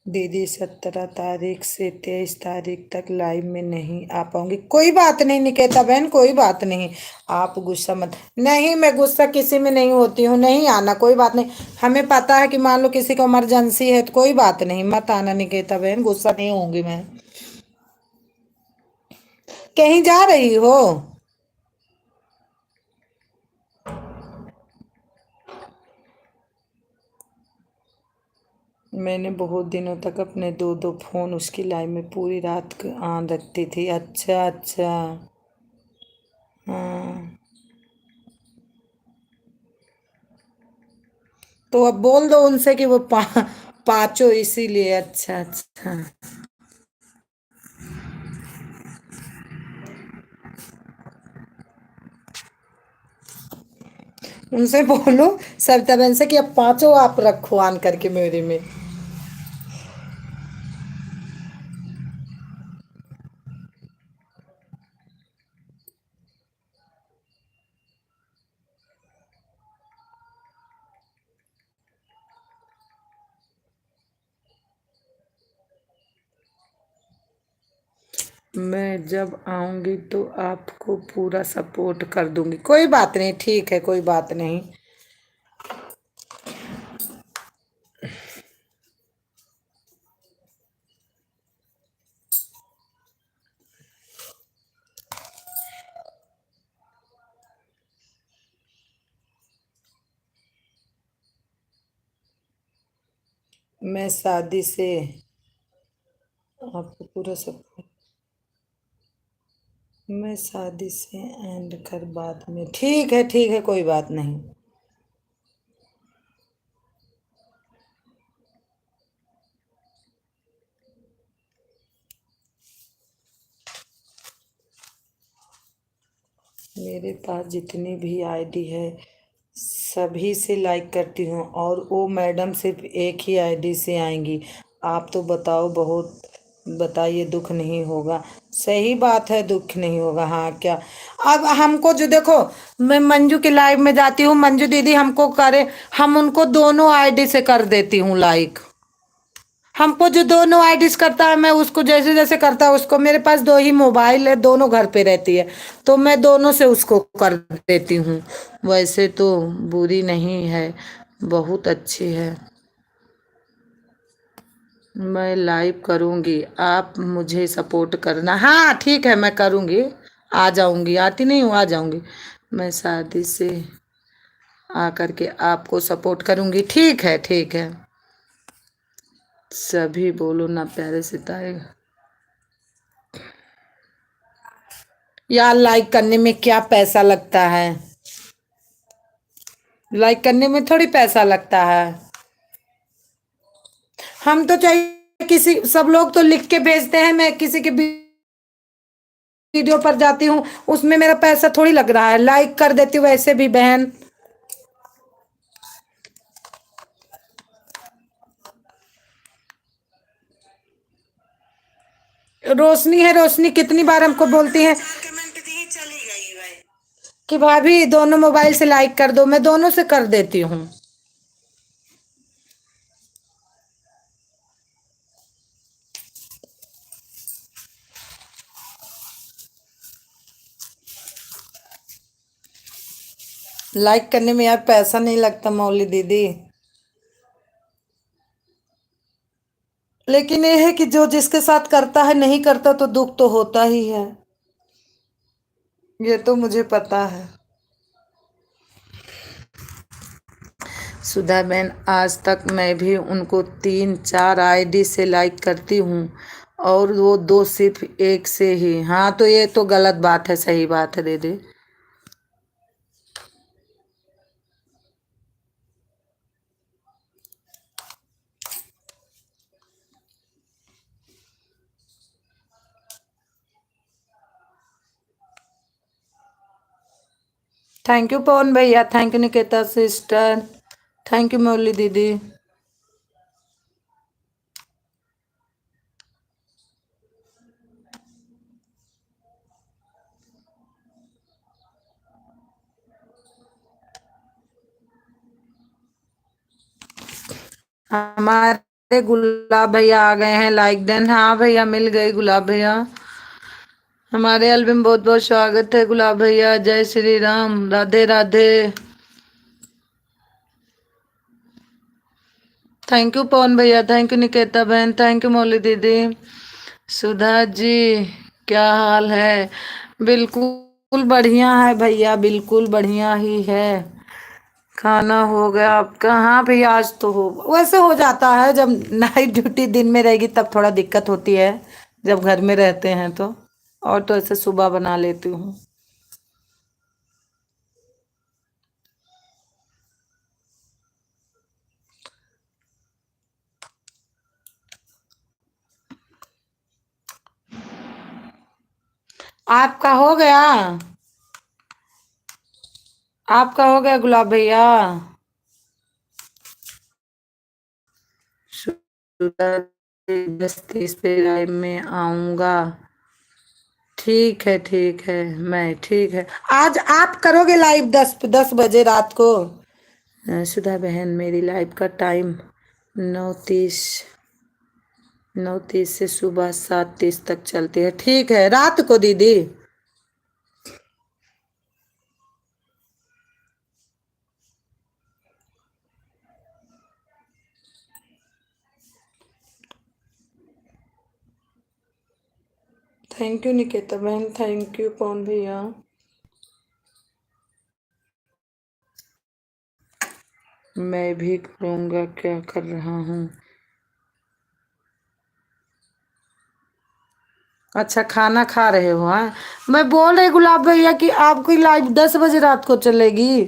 दीदी 17 तारीख से 23 तारीख तक लाइव में नहीं आ पाऊंगी, कोई बात नहीं निकेता बहन, कोई बात नहीं। आप गुस्सा मत, नहीं मैं गुस्सा किसी में नहीं होती हूँ, नहीं आना कोई बात नहीं। हमें पता है कि मान लो किसी को इमरजेंसी है तो कोई बात नहीं, मत आना निकेता बहन, गुस्सा नहीं होंगी मैं। कहीं जा रही हो? मैंने बहुत दिनों तक अपने 2-2 फोन उसकी लाइव में पूरी रात ऑन रखती थी। अच्छा अच्छा। हाँ, तो अब बोल दो उनसे कि वो पांचों इसीलिए। अच्छा अच्छा, उनसे बोलो सरिता बहन से कि अब पांचों आप रखो ऑन करके मेरे में। मैं जब आऊंगी तो आपको पूरा सपोर्ट कर दूंगी, कोई बात नहीं, ठीक है, कोई बात नहीं। मैं शादी से आपको पूरा सपोर्ट, मैं शादी से एंड कर बाद में, ठीक है, कोई बात नहीं। मेरे पास जितनी भी आईडी है सभी से लाइक करती हूँ, और वो मैडम सिर्फ एक ही आईडी से आएंगी। आप तो बताओ, बहुत बताइए, दुख नहीं होगा? सही बात है, दुख नहीं होगा, हाँ क्या। अब हमको जो देखो, मैं मंजू के लाइव में जाती हूँ, मंजू दीदी हमको करे, हम उनको दोनों आईडी से कर देती हूँ लाइक। हमको जो दोनों आईडीज करता है, मैं उसको जैसे जैसे करता है उसको, मेरे पास 2 ही मोबाइल है, दोनों घर पे रहती है, तो मैं दोनों से उसको कर देती हूँ। वैसे तो बुरी नहीं है, बहुत अच्छी है। मैं लाइव करूँगी, आप मुझे सपोर्ट करना। हाँ ठीक है, मैं करूँगी, आ जाऊँगी, आती नहीं हूँ, आ जाऊँगी। मैं शादी से आकर के आपको सपोर्ट करूँगी, ठीक है, ठीक है। सभी बोलो ना प्यारे सितारे। यार लाइक करने में क्या पैसा लगता है? लाइक करने में थोड़ी पैसा लगता है। हम तो चाहिए किसी, सब लोग तो लिख के भेजते हैं, मैं किसी के वीडियो पर जाती हूँ, उसमें मेरा पैसा थोड़ी लग रहा है, लाइक कर देती हूँ वैसे भी बहन। रोशनी है, रोशनी कितनी बार हमको बोलती है कि भाभी दोनों मोबाइल से लाइक कर दो, मैं दोनों से कर देती हूँ। लाइक करने में यार पैसा नहीं लगता मौली दीदी, लेकिन ये है कि जो जिसके साथ करता है, नहीं करता तो दुख तो होता ही है, ये तो मुझे पता है। सुधा बहन, आज तक मैं भी उनको 3-4 आईडी से लाइक करती हूँ और वो दो सिर्फ एक से ही। हाँ तो ये तो गलत बात है, सही बात है दीदी। थैंक यू पवन भैया, thank you Niketa sister, thank you Mauli दीदी। हमारे गुलाब भैया आ गए हैं लाइक डन। हाँ भैया मिल गए गुलाब भैया। हमारे एल्बम बहुत बहुत स्वागत है गुलाब भैया। जय श्री राम, राधे राधे। थैंक यू पवन भैया, थैंक यू निकेता बहन, थैंक यू मौली दीदी। सुधा जी क्या हाल है? बिल्कुल बढ़िया है भैया, बिल्कुल बढ़िया ही है। खाना हो गया आपका? हाँ भैया आज तो हो, वैसे हो जाता है जब नाइट ड्यूटी दिन में रहेगी तब थोड़ा दिक्कत होती है, जब घर में रहते हैं तो। और तो ऐसे सुबह बना लेती हूँ। आपका हो गया? आपका हो गया गुलाब भैया? सुधा जी, 10-30 पे लाइव में आऊंगा। ठीक है ठीक है, मैं ठीक है। आज आप करोगे लाइव 10 बजे रात को? सुधा बहन मेरी लाइव का टाइम 9:30, 9:30 से सुबह 7:30 तक चलती है। ठीक है रात को दीदी। थैंक यू निकेता बहन, थैंक यू पवन भैया। मैं भी करूँगा, क्या कर रहा हूँ? अच्छा खाना खा रहे हो? हाँ मैं बोल रही गुलाब भैया कि आपकी लाइव 10 बजे रात को चलेगी।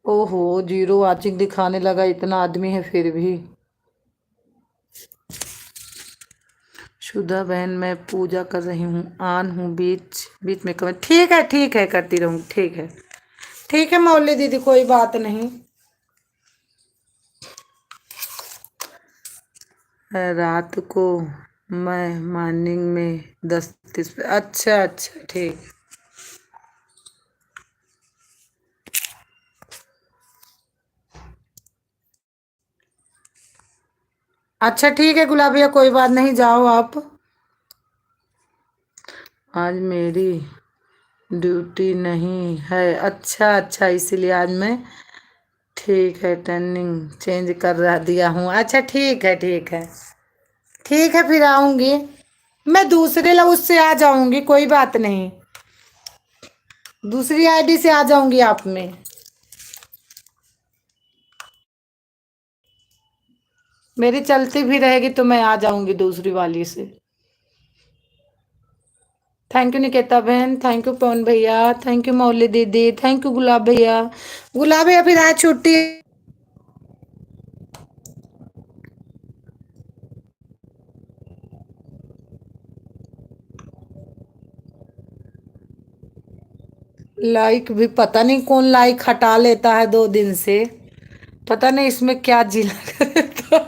ओहो, जीरो वाचिंग दिखाने लगा, इतना आदमी है फिर भी। सुधा बहन मैं पूजा कर रही हूँ, आन हूँ बीच बीच में कमेंट। ठीक है करती रहूँगी, ठीक है। ठीक है मौली दीदी, कोई बात नहीं। रात को मैं मॉर्निंग में 10:30 पे। अच्छा अच्छा ठीक। अच्छा ठीक है गुलाब भैया, कोई बात नहीं, जाओ आप। आज मेरी ड्यूटी नहीं है। अच्छा अच्छा, इसीलिए आज मैं, ठीक है टर्निंग चेंज कर रहा दिया हूँ। अच्छा ठीक है ठीक है। ठीक है फिर आऊंगी। मैं दूसरे उससे आ जाऊंगी, कोई बात नहीं। दूसरी आईडी से आ जाऊंगी आप में। मेरी चलती भी रहेगी तो मैं आ जाऊंगी दूसरी वाली से। थैंक यू निकेता बहन, थैंक यू पवन भैया, थैंक यू मौली दीदी, थैंक यू गुलाब भैया। गुलाब भैया फिर आज छुट्टी। लाइक भी पता नहीं कौन लाइक हटा लेता है 2 दिन से। पता नहीं इसमें क्या जिला करता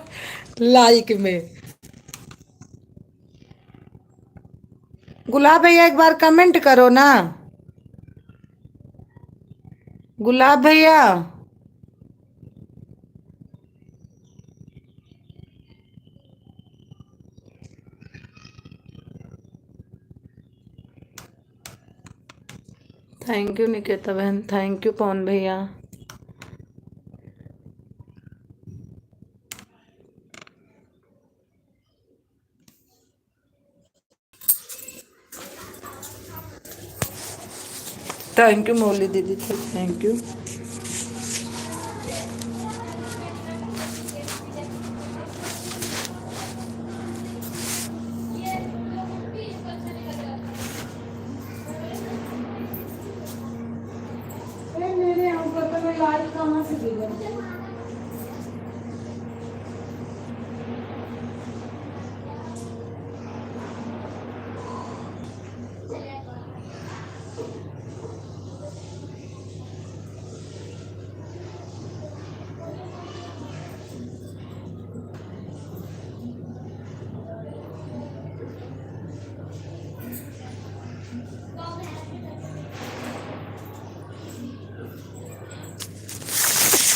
लाइक में। गुलाब भैया एक बार कमेंट करो ना। गुलाब भैया। थैंक यू निकेता बहन, थैंक यू पवन भैया। थैंक यू मौली दीदी, थैंक यू। मेरे यहाँ पर तो मैं लाइट कहाँ से दी।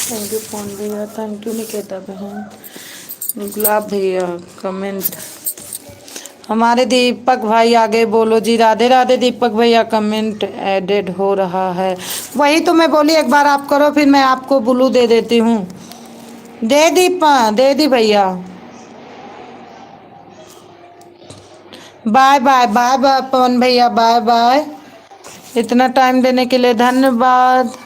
थैंक यू फोन भैया, थैंक यू निकेता बहन, गुलाब भैया कमेंट। हमारे दीपक भाई आगे बोलो जी, राधे राधे दीपक भैया, कमेंट एडेड हो रहा है। वही तो मैं बोली, एक बार आप करो फिर मैं आपको ब्लू दे देती हूँ। दे दीपा, दे दी भैया। बाय बाय बाय बाय पवन भैया, बाय बाय। इतना टाइम देने के लिए धन्यवाद।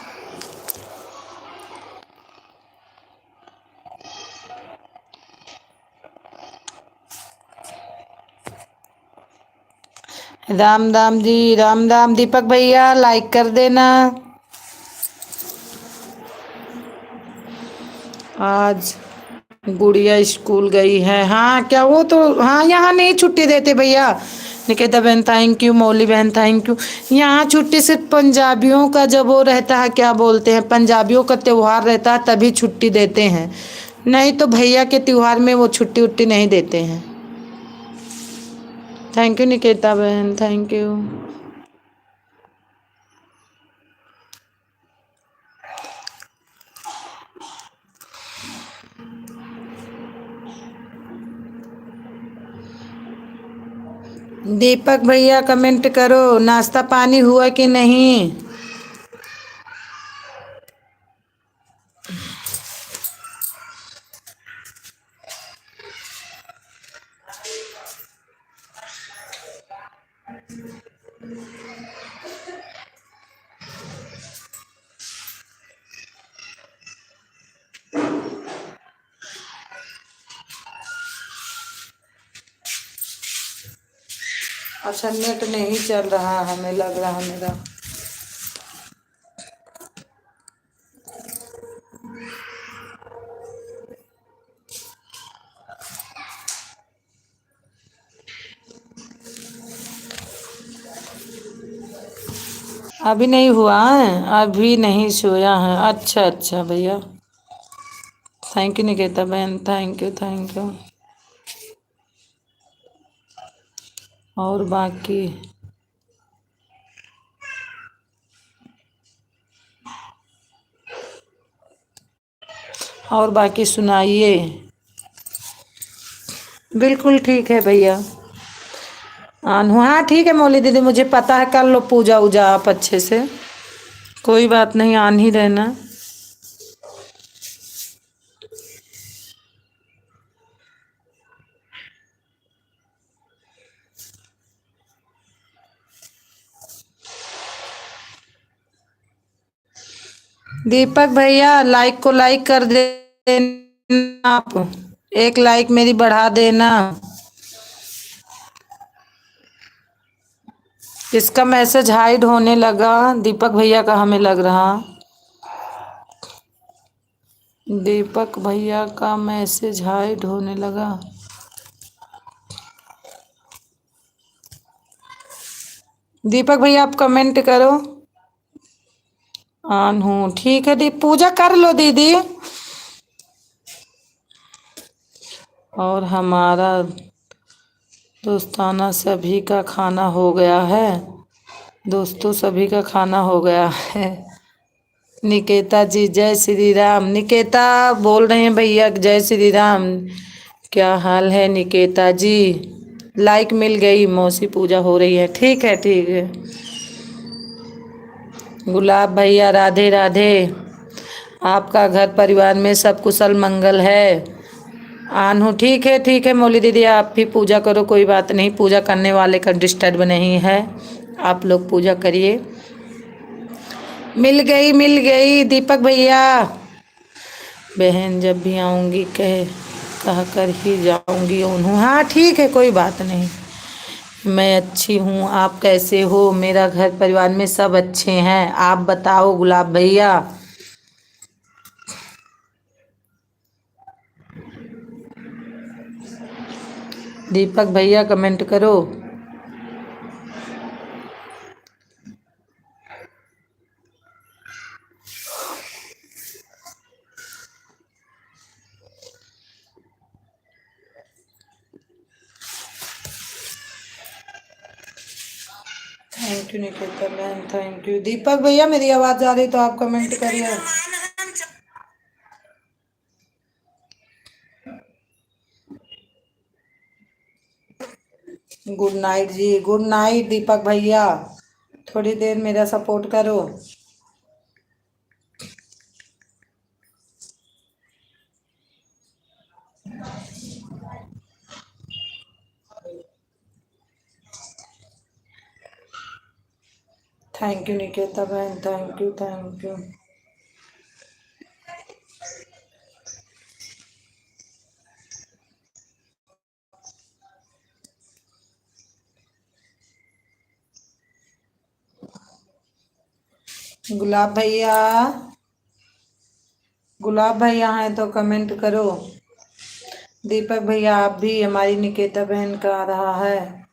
राम राम जी, राम राम दीपक भैया, लाइक कर देना। आज गुड़िया स्कूल गई है। हाँ क्या वो तो, हाँ यहाँ नहीं छुट्टी देते भैया। निकेता बहन थैंक यू, मौली बहन थैंक यू। यहाँ छुट्टी सिर्फ पंजाबियों का जब वो रहता है, क्या बोलते हैं, पंजाबियों का त्योहार रहता है तभी छुट्टी देते हैं, नहीं तो भैया के त्योहार में वो छुट्टी उट्टी नहीं देते हैं। थैंक यू निकेता बहन, थैंक यू। दीपक भैया कमेंट करो, नाश्ता पानी हुआ कि नहीं। अच्छा नेट नहीं चल रहा, हमें लग रहा मेरा। अभी नहीं हुआ है, अभी नहीं सोया है। अच्छा अच्छा भैया, थैंक यू निकेता बहन, थैंक यू थैंक यू। और बाकी सुनाइए। बिल्कुल ठीक है भैया, आन हुआ। हाँ ठीक है मौली दीदी, मुझे पता है, कर लो पूजा वूजा आप अच्छे से, कोई बात नहीं, आन ही रहना। दीपक भैया लाइक को लाइक कर देना आप, एक लाइक मेरी बढ़ा देना। इसका मैसेज हाइड होने लगा दीपक भैया का, हमें लग रहा दीपक भैया का मैसेज हाइड होने लगा। दीपक भैया आप कमेंट करो। ऑन हूँ, ठीक है दी, पूजा कर लो दीदी। और हमारा दोस्ताना सभी का खाना हो गया है, दोस्तों सभी का खाना हो गया है। निकेता जी जय श्री राम, निकेता बोल रहे हैं भैया जय श्री राम। क्या हाल है निकेता जी, लाइक मिल गई, मौसी पूजा हो रही है, ठीक है ठीक है। गुलाब भैया राधे राधे, आपका घर परिवार में सब कुशल मंगल है। आनू ठीक है मौली दीदी, आप भी पूजा करो, कोई बात नहीं, पूजा करने वाले का डिस्टर्ब नहीं है, आप लोग पूजा करिए। मिल गई दीपक भैया। बहन जब भी आऊंगी कह कर ही जाऊंगी उन्हों। हाँ ठीक है, कोई बात नहीं। मैं अच्छी हूँ, आप कैसे हो? मेरा घर परिवार में सब अच्छे हैं, आप बताओ गुलाब भैया। दीपक भैया कमेंट करो। Thank you Nikita ma'am, thank you. Deepak भैया मेरी आवाज आ रही तो आप कमेंट करिए। गुड नाइट जी, गुड नाइट दीपक भैया। थोड़ी देर मेरा सपोर्ट करो। थैंक यू निकिता बहन, thank you thank you. Gulab भैया, गुलाब भैया हैं तो कमेंट करो। दीपक भैया आप भी, हमारी निकिता बहन का आ रहा है।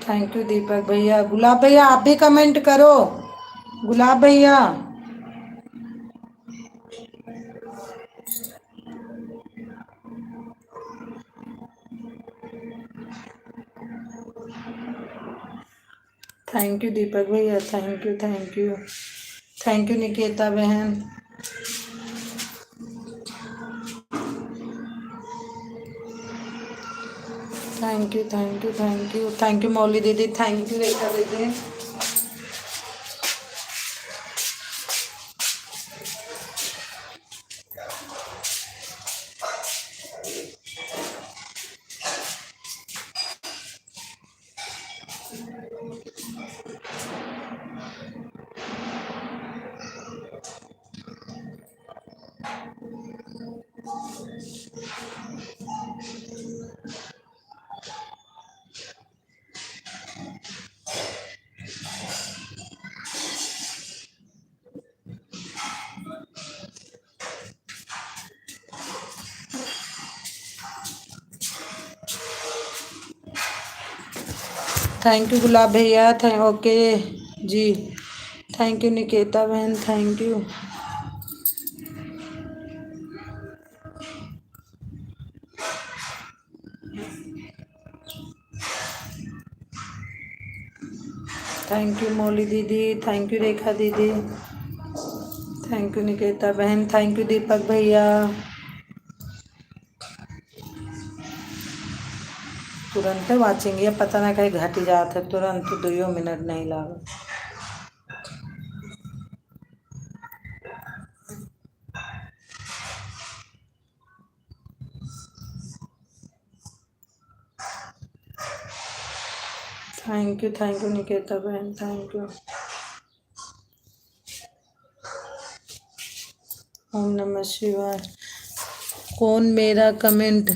थैंक यू दीपक भैया। गुलाब भैया आप भी कमेंट करो। गुलाब भैया, थैंक यू दीपक भैया, thank you thank you. Thank you Nikita बहन। Thank you thank you thank you. Thank you Mauli दीदी, थैंक यू रेखा दीदी। थैंक यू गुलाब भैया, थैंक ओके जी। थैंक यू निकिता बहन, thank you. Thank you Mauli दीदी, थैंक यू रेखा दीदी। थैंक यू निकिता बहन, थैंक यू दीपक भैया। तुरंत वाचेंगे, पता ना कहीं घट जात है, तुरंत 2 मिनट नहीं लगा। थैंक यू निकिता बहन, थैंक यू। ओम नमः शिवाय। कौन मेरा कमेंट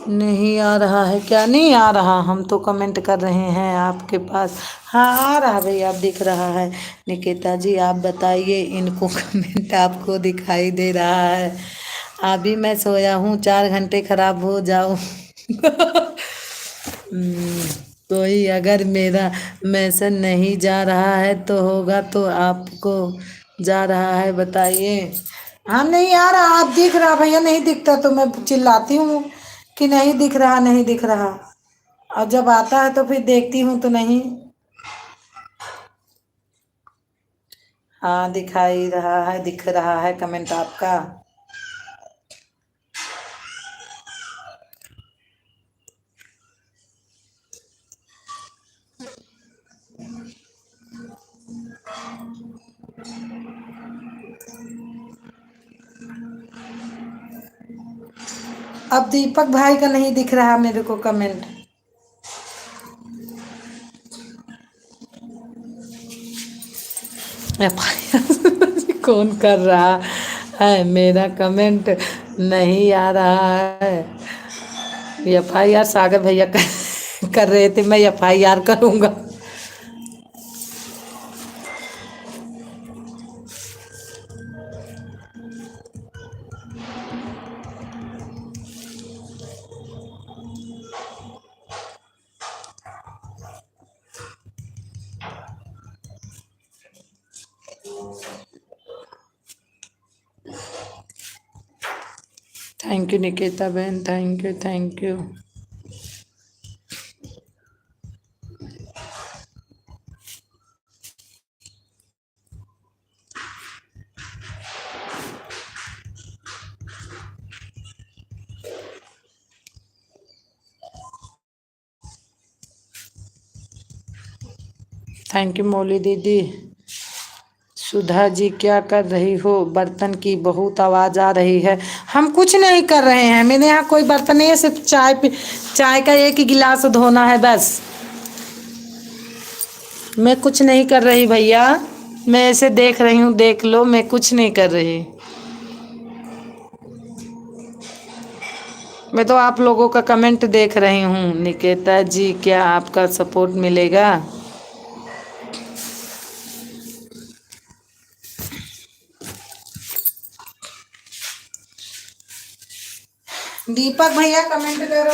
नहीं आ रहा है? क्या नहीं आ रहा? हम तो कमेंट कर रहे हैं आपके पास। हाँ आ रहा भैया, आप दिख रहा है। निकिता जी आप बताइए, इनको कमेंट आपको दिखाई दे रहा है? अभी मैं सोया हूँ, 4 घंटे खराब हो जाऊँ। कोई अगर मेरा मैसेज नहीं जा रहा है तो होगा तो आपको जा रहा है बताइए। हाँ नहीं आ रहा, आप दिख रहा भैया, नहीं दिखता तो मैं चिल्लाती हूँ कि नहीं दिख रहा नहीं दिख रहा। और जब आता है तो फिर देखती हूँ तो नहीं। हाँ दिखाई रहा है, दिख रहा है कमेंट आपका। अब दीपक भाई का नहीं दिख रहा मेरे को कमेंट। FIR कौन कर रहा है? मेरा कमेंट नहीं आ रहा है। FIR सागर भैया कर रहे थे, मैं FIR करूंगा। थैंक यू निकिता बहन, thank you thank you. Thank you Mauli दीदी। सुधा जी क्या कर रही हो? बर्तन की बहुत आवाज आ रही है। हम कुछ नहीं कर रहे हैं, मेरे यहाँ कोई बर्तन नहीं है, सिर्फ चाय का एक ही गिलास धोना है बस। मैं कुछ नहीं कर रही भैया, मैं ऐसे देख रही हूँ, देख लो, मैं कुछ नहीं कर रही। मैं तो आप लोगों का कमेंट देख रही हूँ। निकेता जी क्या आपका सपोर्ट मिलेगा? दीपक भैया कमेंट करो।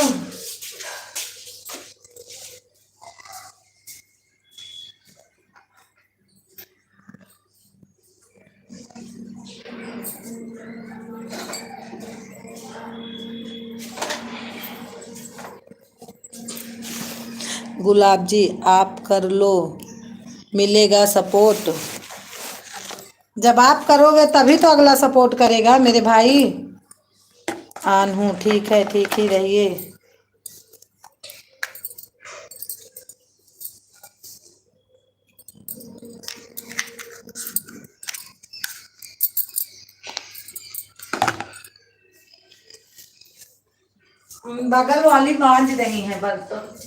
गुलाब जी आप कर लो, मिलेगा सपोर्ट। जब आप करोगे तभी तो अगला सपोर्ट करेगा मेरे भाई। आन हूँ, ठीक है, ठीक ही रहिए। बगल वाली मांझ रही है बर्तन।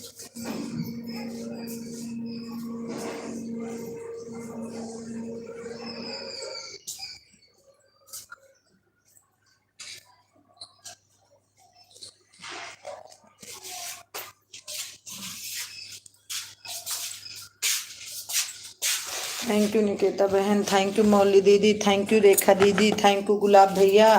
थैंक यू निकेता बहन, थैंक यू मौली दीदी, थैंक यू रेखा दीदी, थैंक यू गुलाब भैया।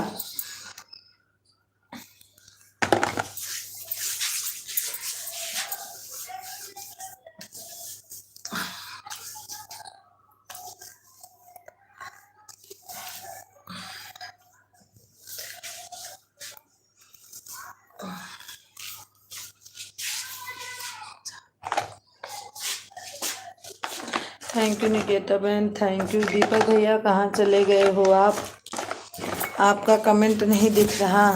थैंक यू निकेता बहन, थैंक यू। दीपक भैया कहाँ चले गए हो आप? आपका कमेंट नहीं दिख रहा।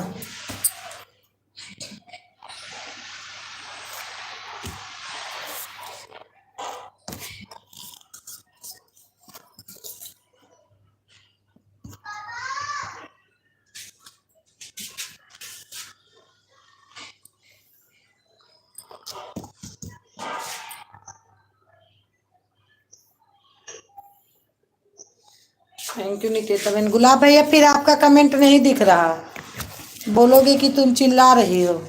थैंक यू निकेता बहन। गुलाब भैया फिर आपका कमेंट नहीं दिख रहा, बोलोगे कि तुम चिल्ला रही हो।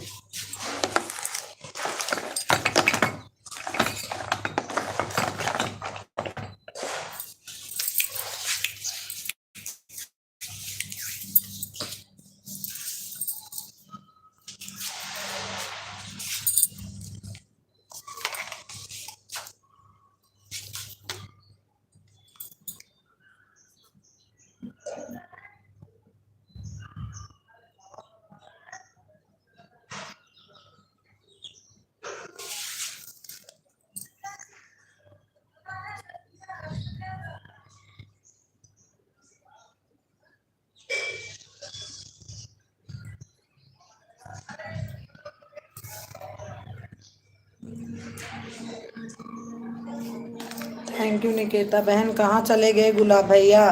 थैंक यू निकेता बहन। कहाँ चले गए गुलाब भैया?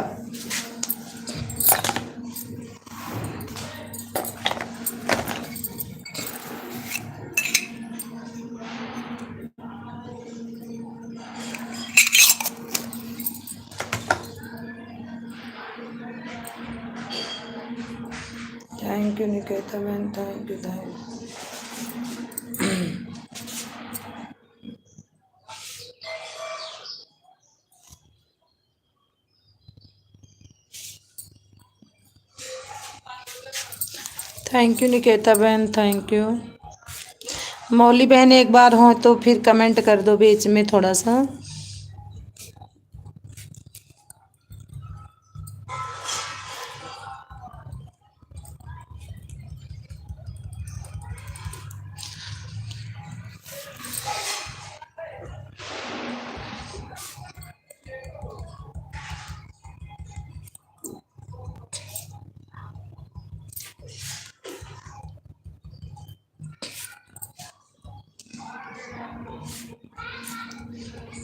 थैंक यू निकेता बहन, thank you thank you Niketa बहन, थैंक यू। मौली बहन एक बार हो तो फिर कमेंट कर दो बीच में थोड़ा सा।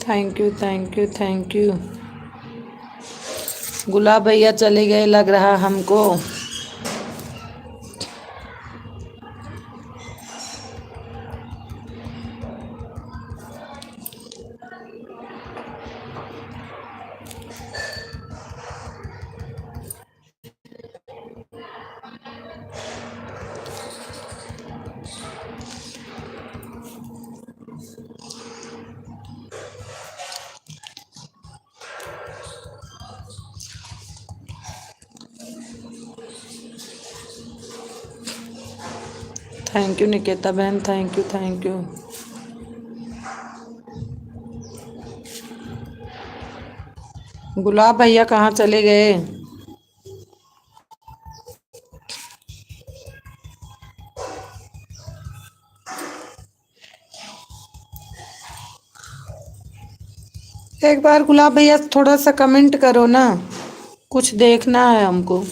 Thank you thank you thank you. Gulab भैया चले गए लग रहा हमको। थैंक यू निकेता बहन, thank you thank you. Gulab भैया कहाँ चले गए? एक बार गुलाब भैया थोड़ा सा कमेंट करो ना, कुछ देखना है हमको।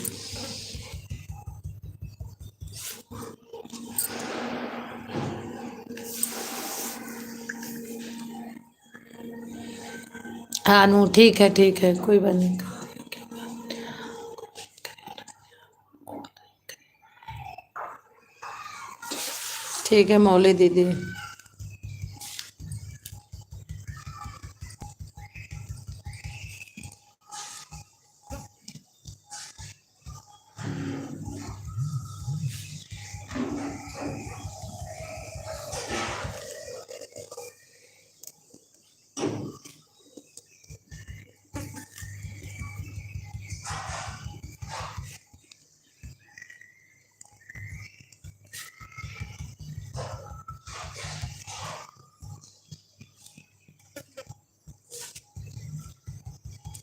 हाँ नू ठीक है कोई बात नहीं। ठीक है मौली दीदी।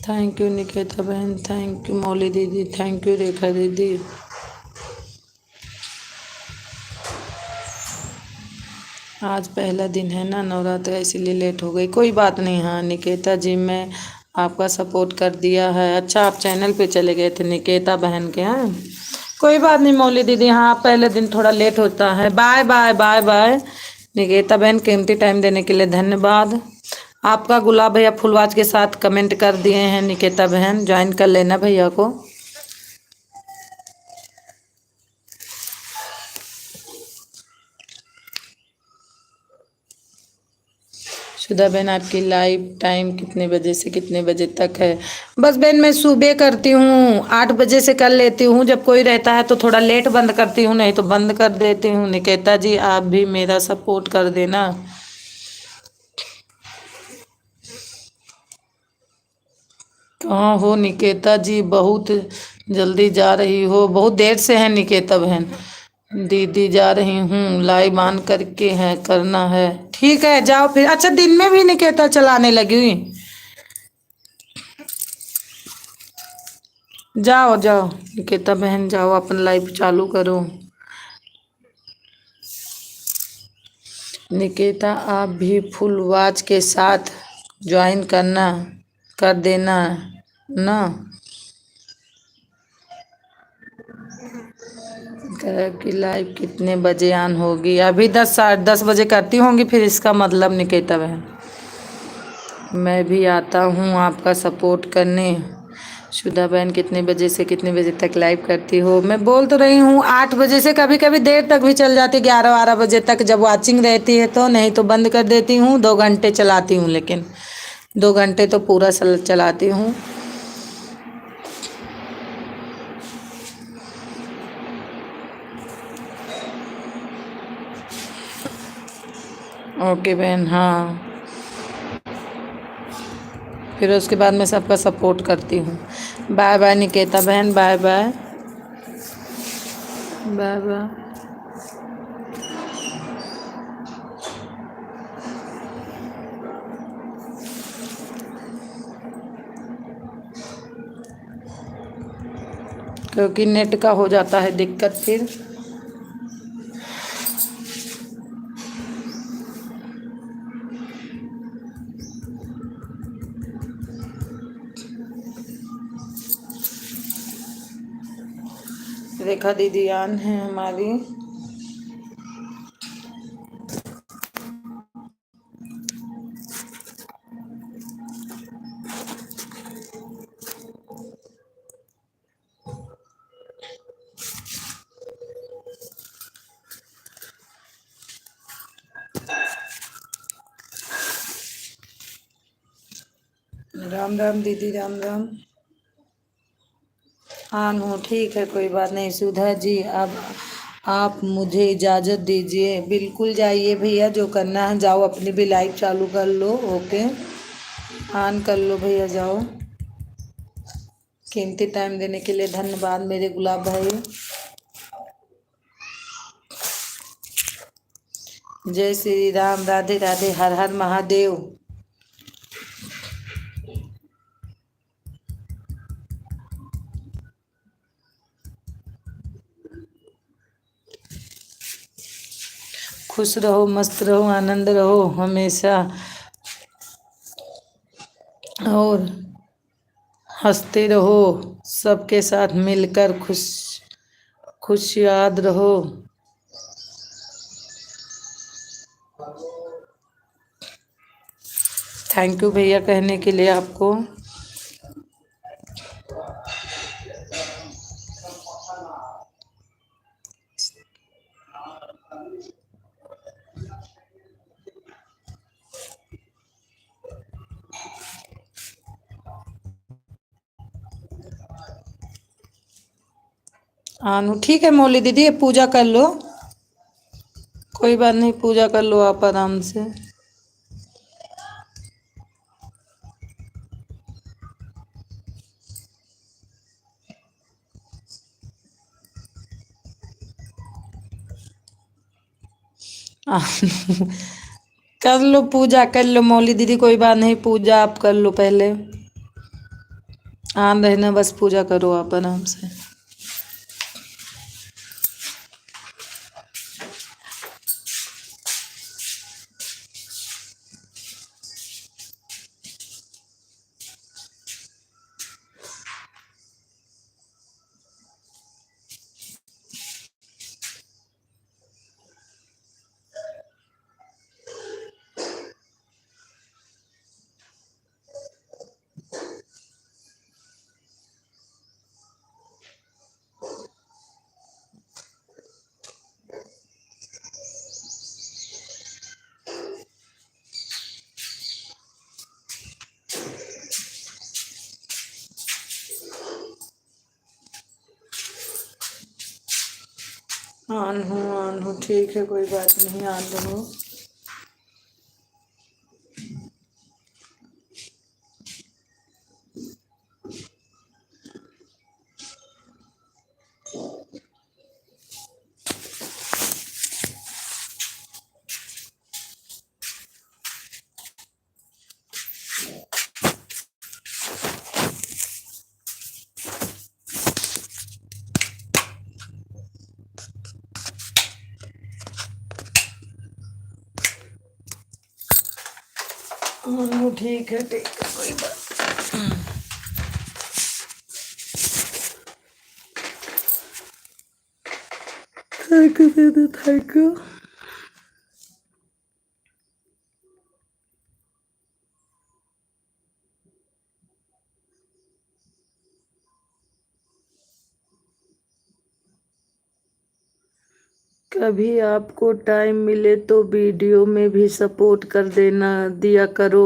थैंक यू निकेता बहन, थैंक यू मौली दीदी, थैंक यू रेखा दीदी। आज पहला दिन है ना नवरात्र, इसीलिए लेट हो गई। कोई बात नहीं। हाँ निकेता जी, मैं आपका सपोर्ट कर दिया है। अच्छा आप चैनल पे चले गए थे निकेता बहन के? हैं कोई बात नहीं मौली दीदी। हाँ पहले दिन थोड़ा लेट होता है। Bye bye bye bye Niketa बहन, कीमती टाइम देने के लिए धन्यवाद आपका। गुलाब भैया फुलवाज के साथ कमेंट कर दिए हैं। निकेता बहन ज्वाइन कर लेना भैया को। सुधा बहन आपकी लाइव टाइम कितने बजे से कितने बजे तक है? बस बहन मैं सुबह करती हूँ 8 बजे से कर लेती हूँ। जब कोई रहता है तो थोड़ा लेट बंद करती हूँ, नहीं तो बंद कर देती हूँ। निकेता जी आप भी मेरा सपोर्ट कर देना। कहाँ हो निकेता जी? बहुत जल्दी जा रही हो, बहुत देर से है निकेता बहन। दीदी जा रही हूँ, लाइव ऑन करके है करना है। ठीक है जाओ फिर। अच्छा दिन में भी निकेता चलाने लगी हुई? जाओ जाओ निकेता बहन जाओ, अपन लाइव चालू करो। निकेता आप भी फुल वॉच के साथ ज्वाइन करना कर देना ना। की लाइव कितने बजे ऑन होगी? अभी 10 साढ़े 10 बजे करती होंगी फिर, इसका मतलब निकेता बहन। मैं भी आता हूँ आपका सपोर्ट करने। शुदा बहन कितने बजे से कितने बजे तक लाइव करती हो? मैं बोल तो रही हूँ 8 बजे से, कभी कभी देर तक भी चल जाती, 11-12 बजे तक जब वाचिंग रहती है तो, नहीं तो बंद कर देती हूँ। 2 घंटे चलाती हूँ, लेकिन 2 घंटे तो पूरा चलाती हूँ। ओके बहन, हाँ। फिर उसके बाद मैं सबका सपोर्ट करती हूँ। बाय बाय निकेता बहन, बाय बाय। Bye bye. क्योंकि नेट का हो जाता है दिक्कत फिर। रेखा दीदी आन है हमारी। राम राम दीदी, राम राम। हाँ हूँ, ठीक है, कोई बात नहीं। सुधा जी, अब आप मुझे इजाज़त दीजिए। बिल्कुल जाइए भैया, जो करना है जाओ, अपनी भी लाइफ चालू कर लो। ओके, ऑन कर लो भैया, जाओ। कीमती टाइम देने के लिए धन्यवाद मेरे गुलाब भाई। जय श्री राम, राधे राधे, हर हर महादेव। खुश रहो, मस्त रहो, आनंद रहो हमेशा, और हंसते रहो, सबके साथ मिलकर खुश याद रहो। थैंक यू भैया कहने के लिए आपको। हाँ ठीक है मौली दीदी, ये पूजा कर लो। कोई बात नहीं, पूजा कर लो आप आराम से। कर लो पूजा, कर लो मौली दीदी, कोई बात नहीं, पूजा आप कर लो पहले। आन रहना, बस पूजा करो आप आराम से। ऑन हूँ, ठीक है, कोई बात नहीं, ऑन रहो। ऑन हूँ, ठीक है, कोई बात। थैंक यू दीदी, थैंक यू। कभी आपको टाइम मिले तो वीडियो में भी सपोर्ट कर दिया करो।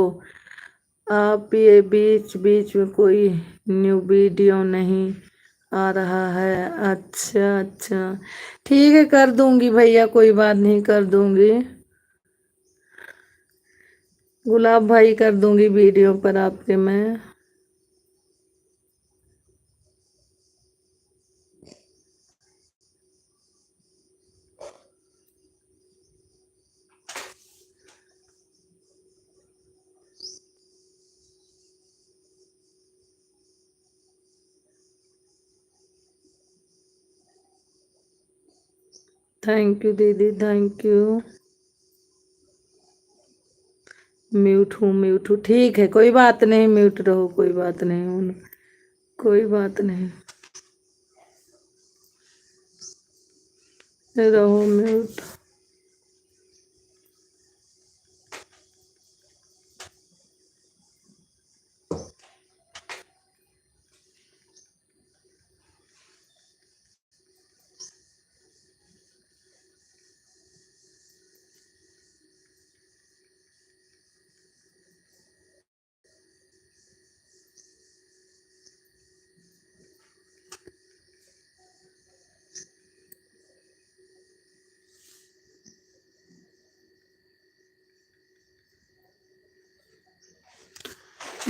आप ये बीच बीच में कोई न्यू वीडियो नहीं आ रहा है। अच्छा अच्छा, ठीक है, कर दूंगी भैया, कोई बात नहीं, कर दूंगी। गुलाब भाई कर दूंगी वीडियो पर आपके मैं। थैंक यू दीदी, थैंक यू। म्यूट हूँ, ठीक है, कोई बात नहीं, म्यूट रहो, कोई बात नहीं, कोई बात नहीं, रहो म्यूट।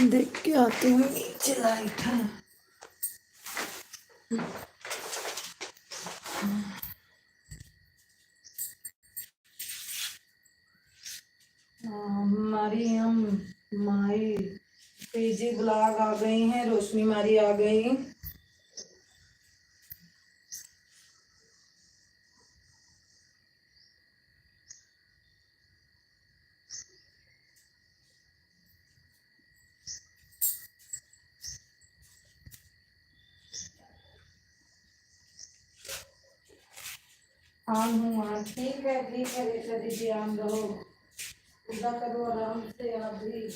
देख के आती हूँ, नीचे लाइट है। हमारी हम माई पीजी ब्लॉग आ गई हैं, रोशनी मारी आ गई। हाँ, ठीक है, रेखा दीदी, आम रहो, पूजा करो आराम से आप भी।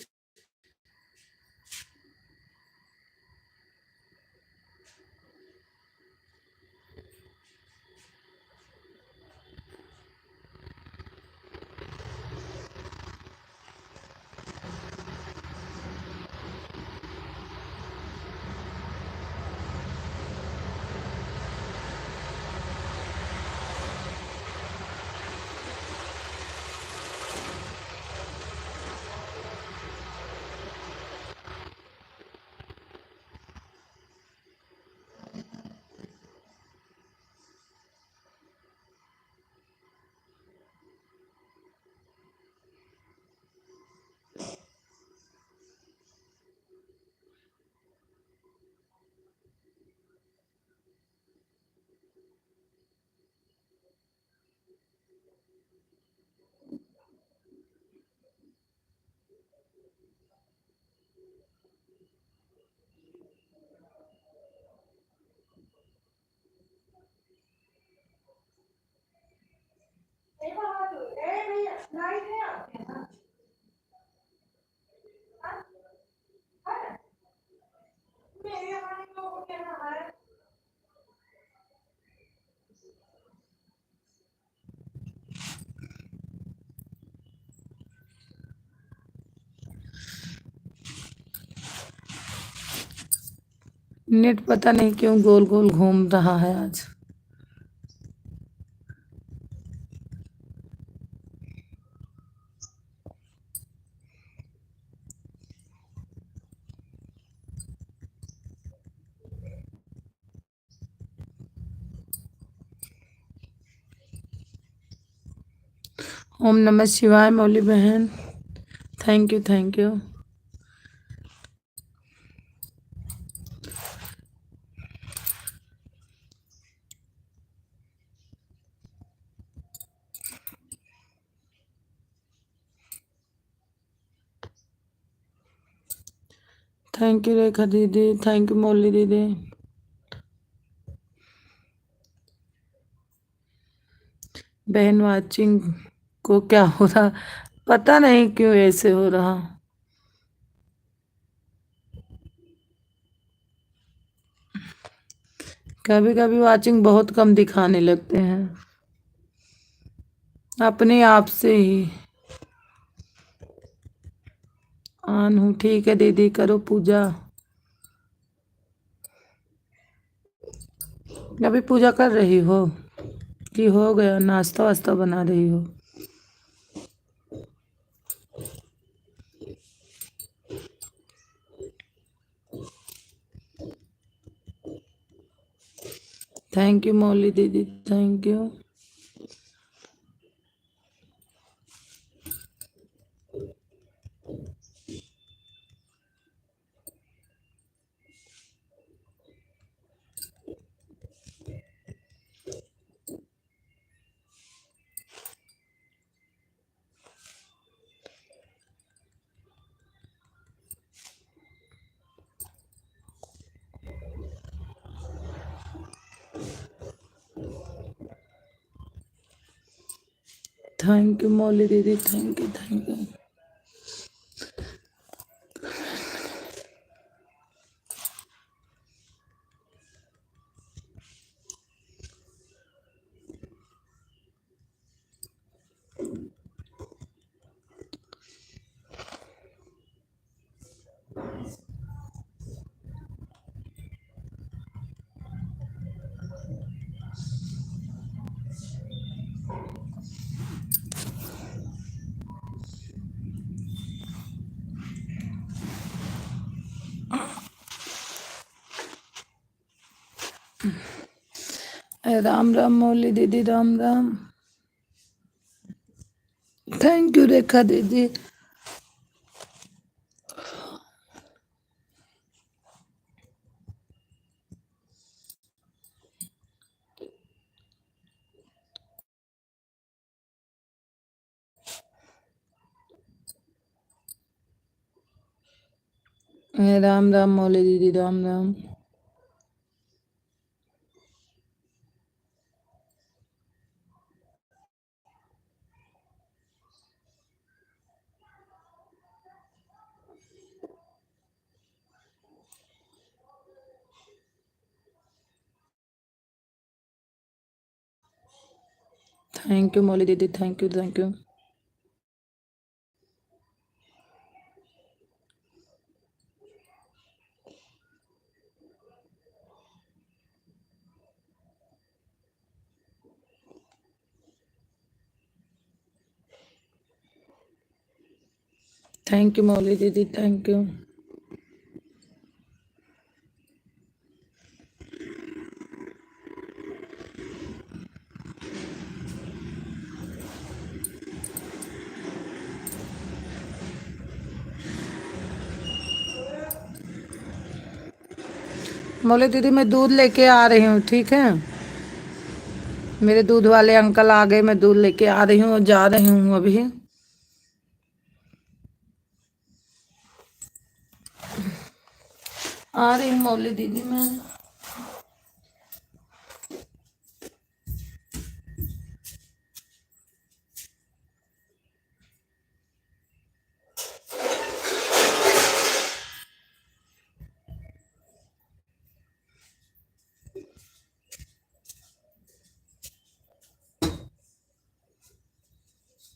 नेट पता नहीं क्यों गोल गोल घूम रहा है आज। ओम नमः शिवाय मौली बहन, thank you, thank you. Thank you Rekha दीदी, थैंक यू मौली दीदी। बहन वाचिंग को क्या हो रहा, पता नहीं क्यों ऐसे हो रहा। कभी कभी वाचिंग बहुत कम दिखाने लगते हैं अपने आप से ही। ऑन हूँ, ठीक है दीदी, करो पूजा। अभी पूजा कर रही हो कि हो गया, नाश्ता वास्ता बना रही हो? थैंक यू मौली दीदी, thank you. Thank you Mauli दीदी, thank you, thank you. Ram Ram Mauli दीदी, राम राम। थैंक यू रेखा दीदी। राम राम मौली दीदी, राम राम। थैंक यू मौली दीदी, thank you, thank you. Thank you Mauli दीदी, थैंक यू। मौली दीदी मैं दूध लेके आ रही हूँ, ठीक है। मेरे दूध वाले अंकल आ गए, मैं दूध लेके आ रही हूँ, जा रही हूँ अभी। आ रही हूँ मौली दीदी मैं।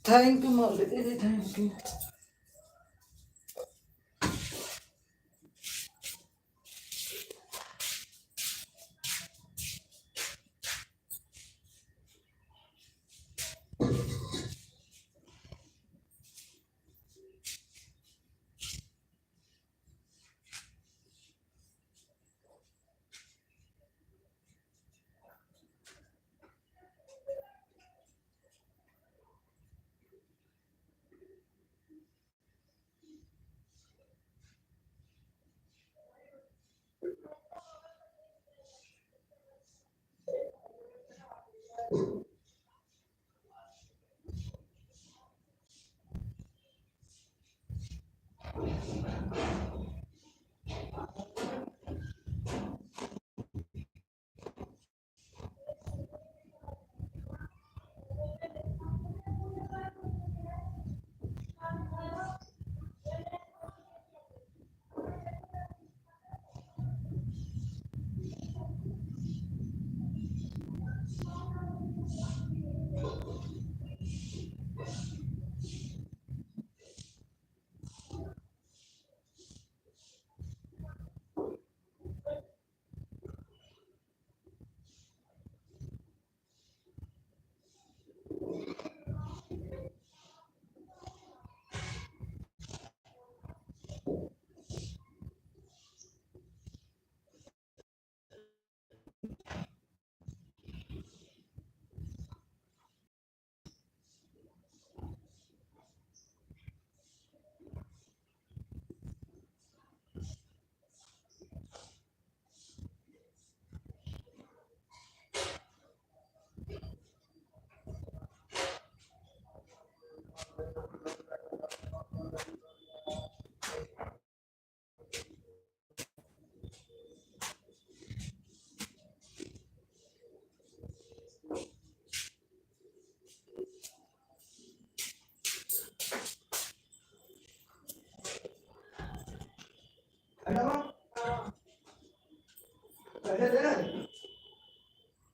थैंक यू मौली दीदी, थैंक यू।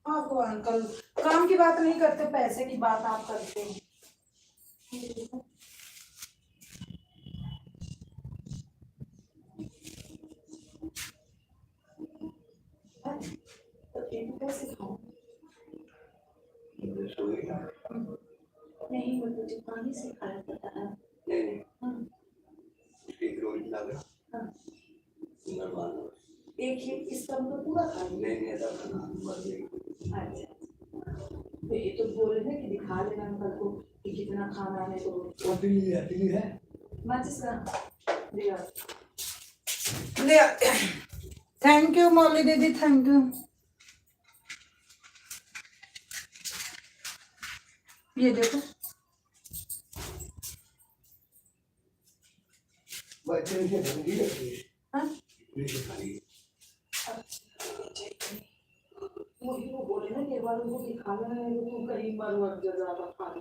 हाँ वो अंकल काम की बात नहीं करते, पैसे की बात आप करते हैं। तो इनको कैसे खाऊं? नहीं वो मुझे पानी से खाया पता है। नहीं हाँ एक रोटी ला दे। हाँ एक ही इसका मतलब पूरा खा नहीं ऐसा खाना अच्छा तो ये तो बोल रहे हैं कि दिखा देना अंकल को कि कितना खाना है। तो दिल्ली है माचिस का ले थैंक यू मौली दीदी थैंक यू। ये देखो हाँ वही वो बोले ना कि बार उनको दिखाना है तो कई बार वर्क ज्यादा खाने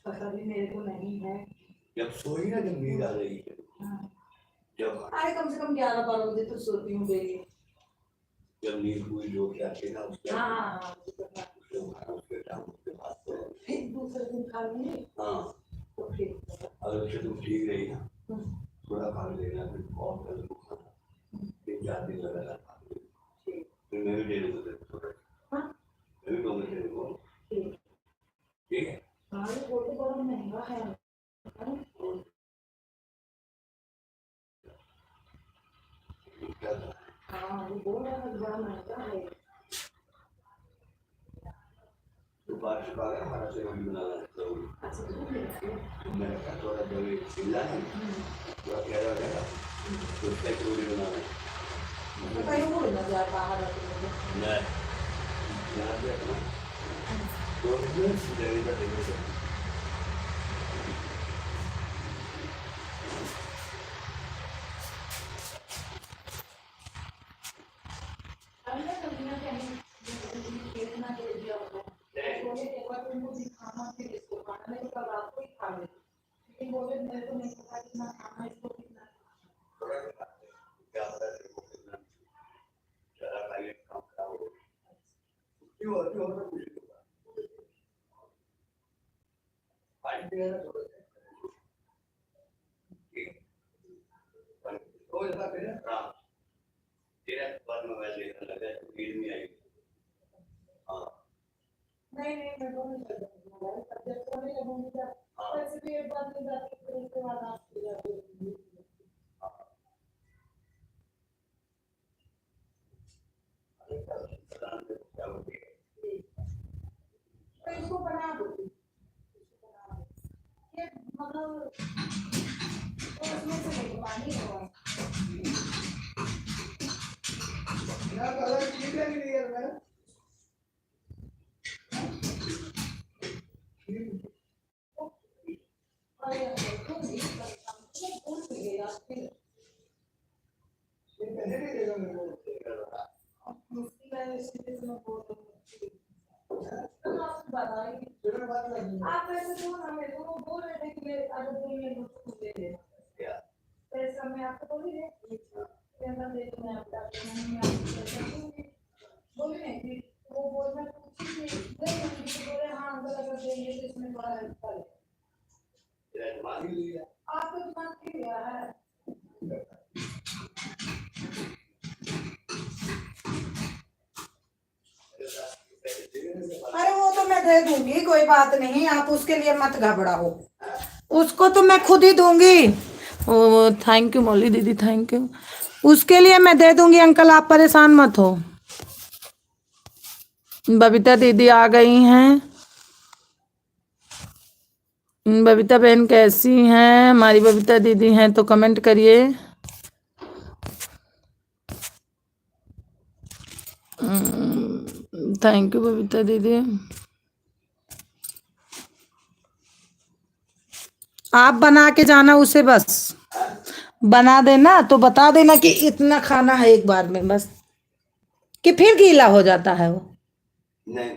पता भी मेरे को नहीं है। जब सोई ना जब नींद आ रही है जब अरे कम से कम 11-12 बजे तो सोती हूँ डेली। जब नींद हुई जो क्या ना उसके हाँ उसके टाइम उसके बाद तो फिर दूसरे दिन खा लेंगे। हाँ तो फिर अगर तुम ठीक रही ना थोड़ा खा लेना फिर बहुत जल्दी खाना 3-4 दिन लगातार खा लेना फिर मैं भी दे दूँगा थोड़ा हाँ मैं भी कहूँगा तेरे को ठीक है। हाँ ये बोलते बड़ा महंगा है हाँ ये बोल रहा है बड़ा महंगा है। तो बात हमारा से रोटी बनाना है तो मैंने कहा थोड़ा दही मिला है थोड़ा प्यारा रहेगा तो उसका रोटी बनाना है कहीं बोल ना जाए बाहर नहीं यहाँ पे अपना तो दही का देखो बोले मेरे को नहीं पता कितना खाना है इसको कितना क्या पता है वो कितना ज़्यादा खाइए कम खाओ क्यों होता कुछ पानी पीना थोड़ा ठीक तो ऐसा करें हाँ तेरा बाद में मैं लेकर लगा तो भीड़ में आई हाँ नहीं मैं दोनों कर दूँगा सब्जेक्ट को नहीं लगूंगी वैसे भी एक बार में जाती फिर उसके बाद आप इसको बना दो ये मतलब उसमें से नहीं पानी होगा ना कलर ठीक है नहीं यार मैं आप ऐसे तो हमें तो बोल रहे थे कि अगर तुम ये मुझको दे दे पैसा मैं आपको बोली है पैसा दे तो मैं आपको बोली नहीं कि वो बोलना कुछ नहीं बोले हाँ अगर अगर देंगे तो इसमें बड़ा हेल्प करे आपको दुकान क्यों गया है अरे वो तो मैं दे दूंगी कोई बात नहीं आप उसके लिए मत घबराओ उसको तो मैं खुद ही दूंगी। ओ थैंक यू मौली दीदी थैंक यू उसके लिए मैं दे दूंगी अंकल आप परेशान मत हो। बबीता दीदी आ गई हैं। बबीता बहन कैसी हैं हमारी बबीता दीदी हैं तो कमेंट करिए। थैंक यू बबीता दीदी आप बना के जाना उसे बस बना देना तो बता देना कि इतना खाना है एक बार में बस कि फिर गीला हो जाता है वो नहीं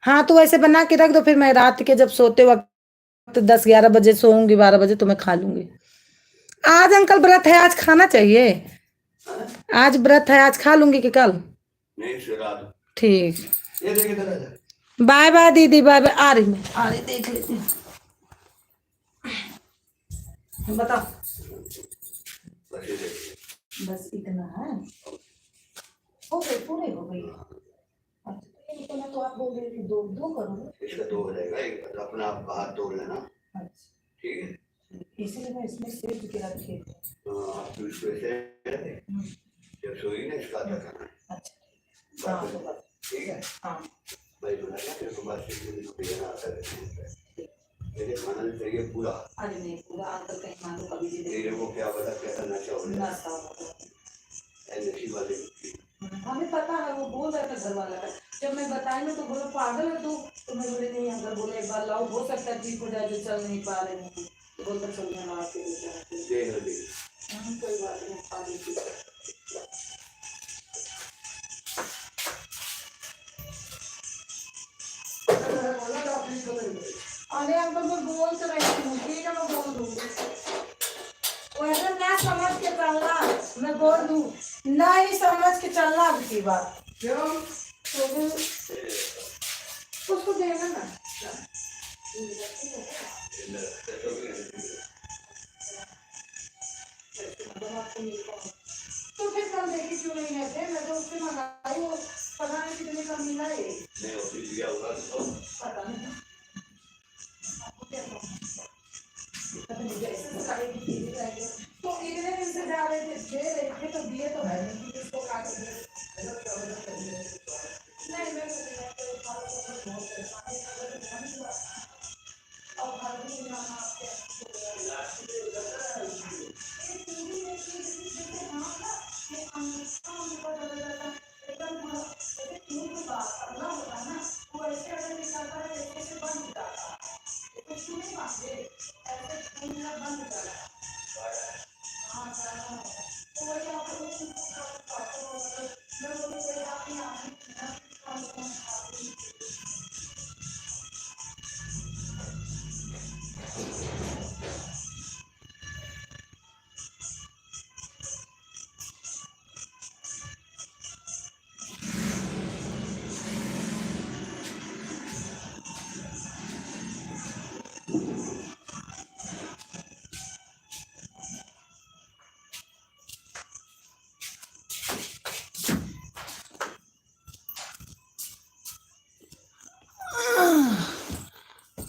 हाँ तो वैसे बना के रख दो फिर मैं रात के जब सोते वक्त 10-11 बजे सोऊंगी 12 बजे तो मैं खा लूंगी। आज अंकल व्रत है आज खाना चाहिए आज व्रत है आज खा लूंगी कि कल नहीं सुरा दो। ठीक, ये देख इधर आ जा। बाय बाय दीदी, बाय बाय। आ रही मैं, आ रही, देख लेती हूँ। बताओ, बस ये देख। बस इतना है, हो गई, पूरे हो गई। अच्छा, इतना तो आप बोल रहे थे दो दो करोगे। इसका दो हो जाएगा, एक अपना हाथ तोड़ लेना। अच्छा, ठीक है, इसीलिए मैं इसमें सेव के रखे थे। हाँ तो इसको ऐसे रखे। जब सोई ना इसका आता करना है। अच्छा, हाँ तो बस ठीक है, हाँ, भाई बोला क्या तेरे को बात सीखने को देना आता है। मेरे खाना नहीं चाहिए पूरा। अरे नहीं, पूरा अंकल कहीं मानो कभी भी तेरे को क्या पता क्या करना चाहिए ना साहब। नशे वाले। हमें पता है, वो बोल रहा था घर वाला का, जब मैं बताई ना तो बोला पागल है तू। तो मैं बोले नहीं अंकल, बोले एक बार लाओ, हो सकता है ठीक हो जाए, जो चल नहीं पा रहे हैं। तो बोलता चल मैं ला के देता हूँ। कोई बात नहीं, खा लीजिए। अरे अंकल मैं बोल तो रही हूँ, ठीक है मैं बोल दूंगी। वैसे ना समझ के चलना, मैं बोल दूँ, नहीं समझ के चलना अब की बात। क्यों? उसको देना ना। तो फिर कल देखी क्यों नहीं है थे? मैं तो उससे मंगाई, वो पता नहीं कितने का मिला है। नहीं ऑफिस गया होगा तो पता नहीं आपको क्या पता? तो इतने दिन से जा रहे थे, दे रहे थे तो दिए तो है नहीं, किसको काट दिए। नहीं मैं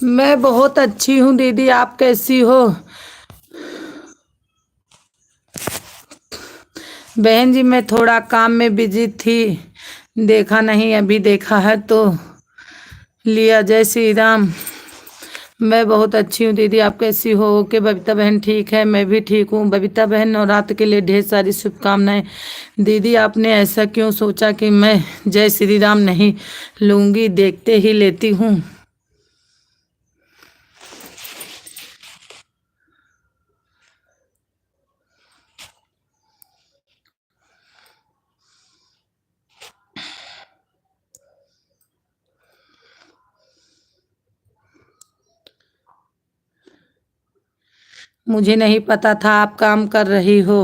मैं बहुत अच्छी हूँ दीदी, आप कैसी हो? बहन जी मैं थोड़ा काम में बिजी थी, देखा नहीं, अभी देखा है तो लिया। जय श्री राम। मैं बहुत अच्छी हूँ दीदी, आप कैसी हो? ओके बबीता बहन ठीक है, मैं भी ठीक हूँ। बबीता बहन नवरात्र के लिए ढेर सारी शुभकामनाएं। दीदी आपने ऐसा क्यों सोचा कि मैं जय श्री राम नहीं लूँगी? देखते ही लेती हूँ। मुझे नहीं पता था आप काम कर रही हो।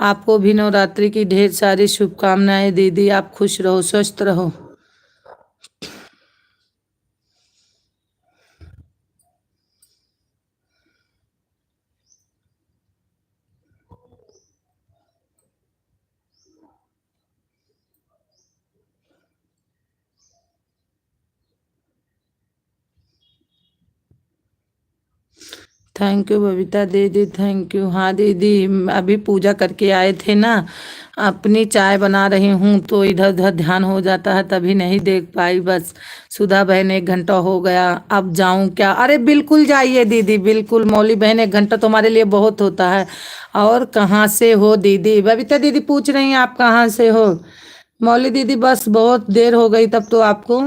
आपको भी नवरात्रि की ढेर सारी शुभकामनाएं दीदी, आप खुश रहो, स्वस्थ रहो। थैंक यू बबीता दीदी, थैंक यू। हाँ दीदी, अभी पूजा करके आए थे ना, अपनी चाय बना रही हूँ तो इधर उधर ध्यान हो जाता है, तभी नहीं देख पाई। बस सुधा बहन 1 घंटा हो गया, अब जाऊँ क्या? अरे बिल्कुल जाइए दीदी, बिल्कुल। मौली बहन 1 घंटा तुम्हारे लिए बहुत होता है। और कहाँ से हो दीदी? बबीता दीदी पूछ रही हैं आप कहाँ से हो। मौली दीदी बस बहुत देर हो गई तब तो आपको।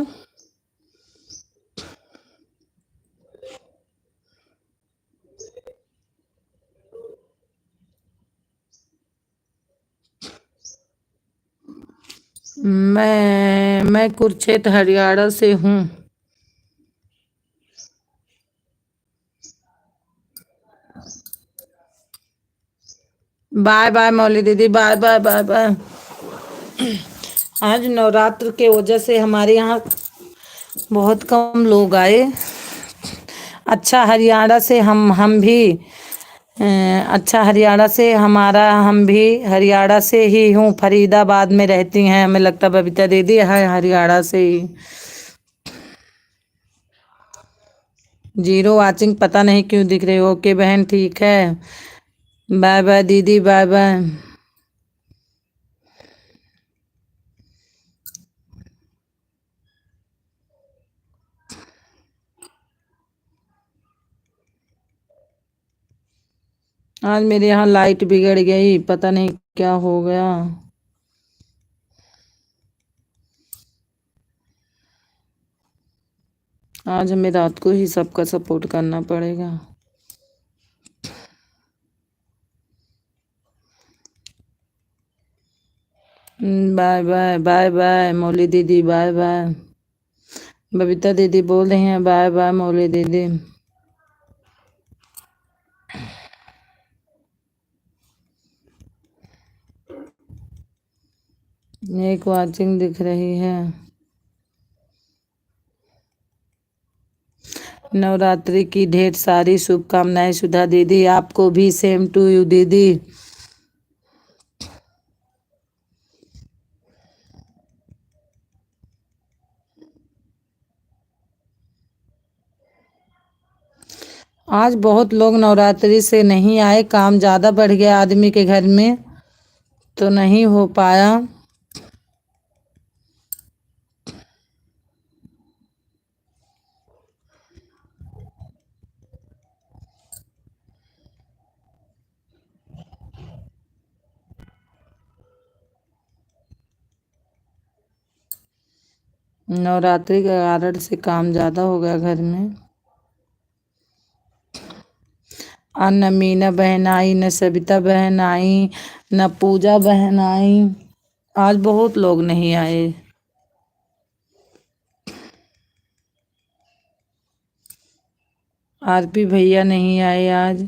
मैं कुरुक्षेत्र हरियाणा से हूँ। बाय बाय मौली दीदी, बाय बाय बाय बाय। आज नवरात्र के वजह से हमारे यहाँ बहुत कम लोग आए। अच्छा हरियाणा से हम भी अच्छा हरियाणा से हमारा हम भी हरियाणा से ही हूँ, फरीदाबाद में रहती हैं। हमें लगता बबीता दीदी है हरियाणा से ही। जीरो वाचिंग पता नहीं क्यों दिख रही हो। ओके बहन ठीक है, बाय बाय दीदी, बाय बाय। आज मेरे यहाँ लाइट बिगड़ गई, पता नहीं क्या हो गया। आज हमें रात को ही सबका सपोर्ट करना पड़ेगा। बाय बाय, बाय बाय मौली दीदी, बाय बाय। बबीता दीदी बोल रही हैं बाय बाय मौली दीदी। एक वाचिंग दिख रही है। नवरात्रि की ढेर सारी शुभकामनाएं सुधा दीदी, आपको भी सेम टू यू दीदी। आज बहुत लोग नवरात्रि से नहीं आए, काम ज़्यादा बढ़ गया आदमी के घर में तो नहीं हो पाया। नवरात्रि के कारण से काम ज़्यादा हो गया घर में। न मीना बहन आई, न सविता बहन आई, न पूजा बहन आई। आज बहुत लोग नहीं आए। आरपी भैया नहीं आए आज।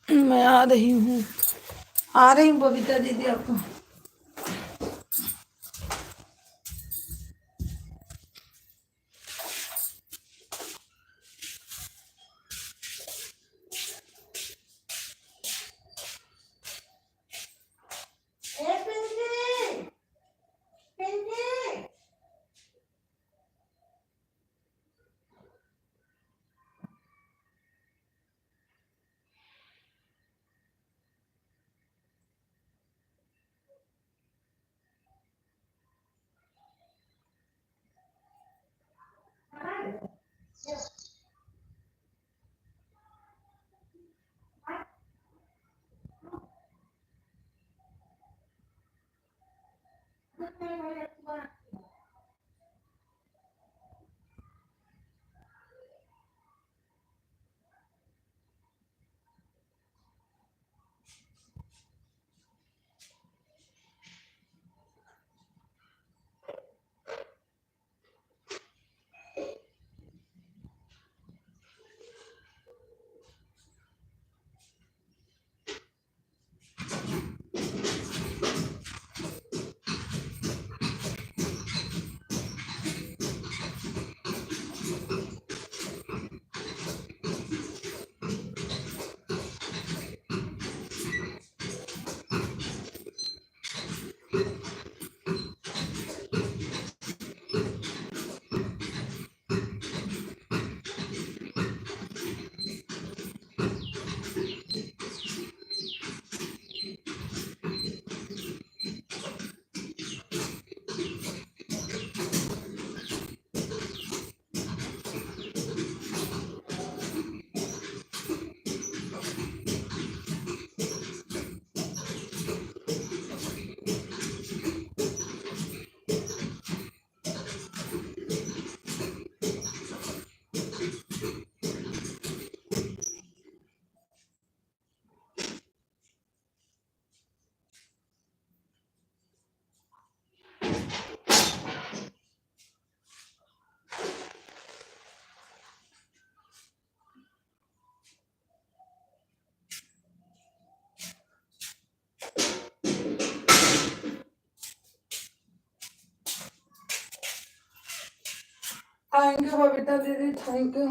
मैं आ रही हूँ, आ रही हूँ बबीता दीदी आपको। थैंक यू बबीता दीदी, thank you.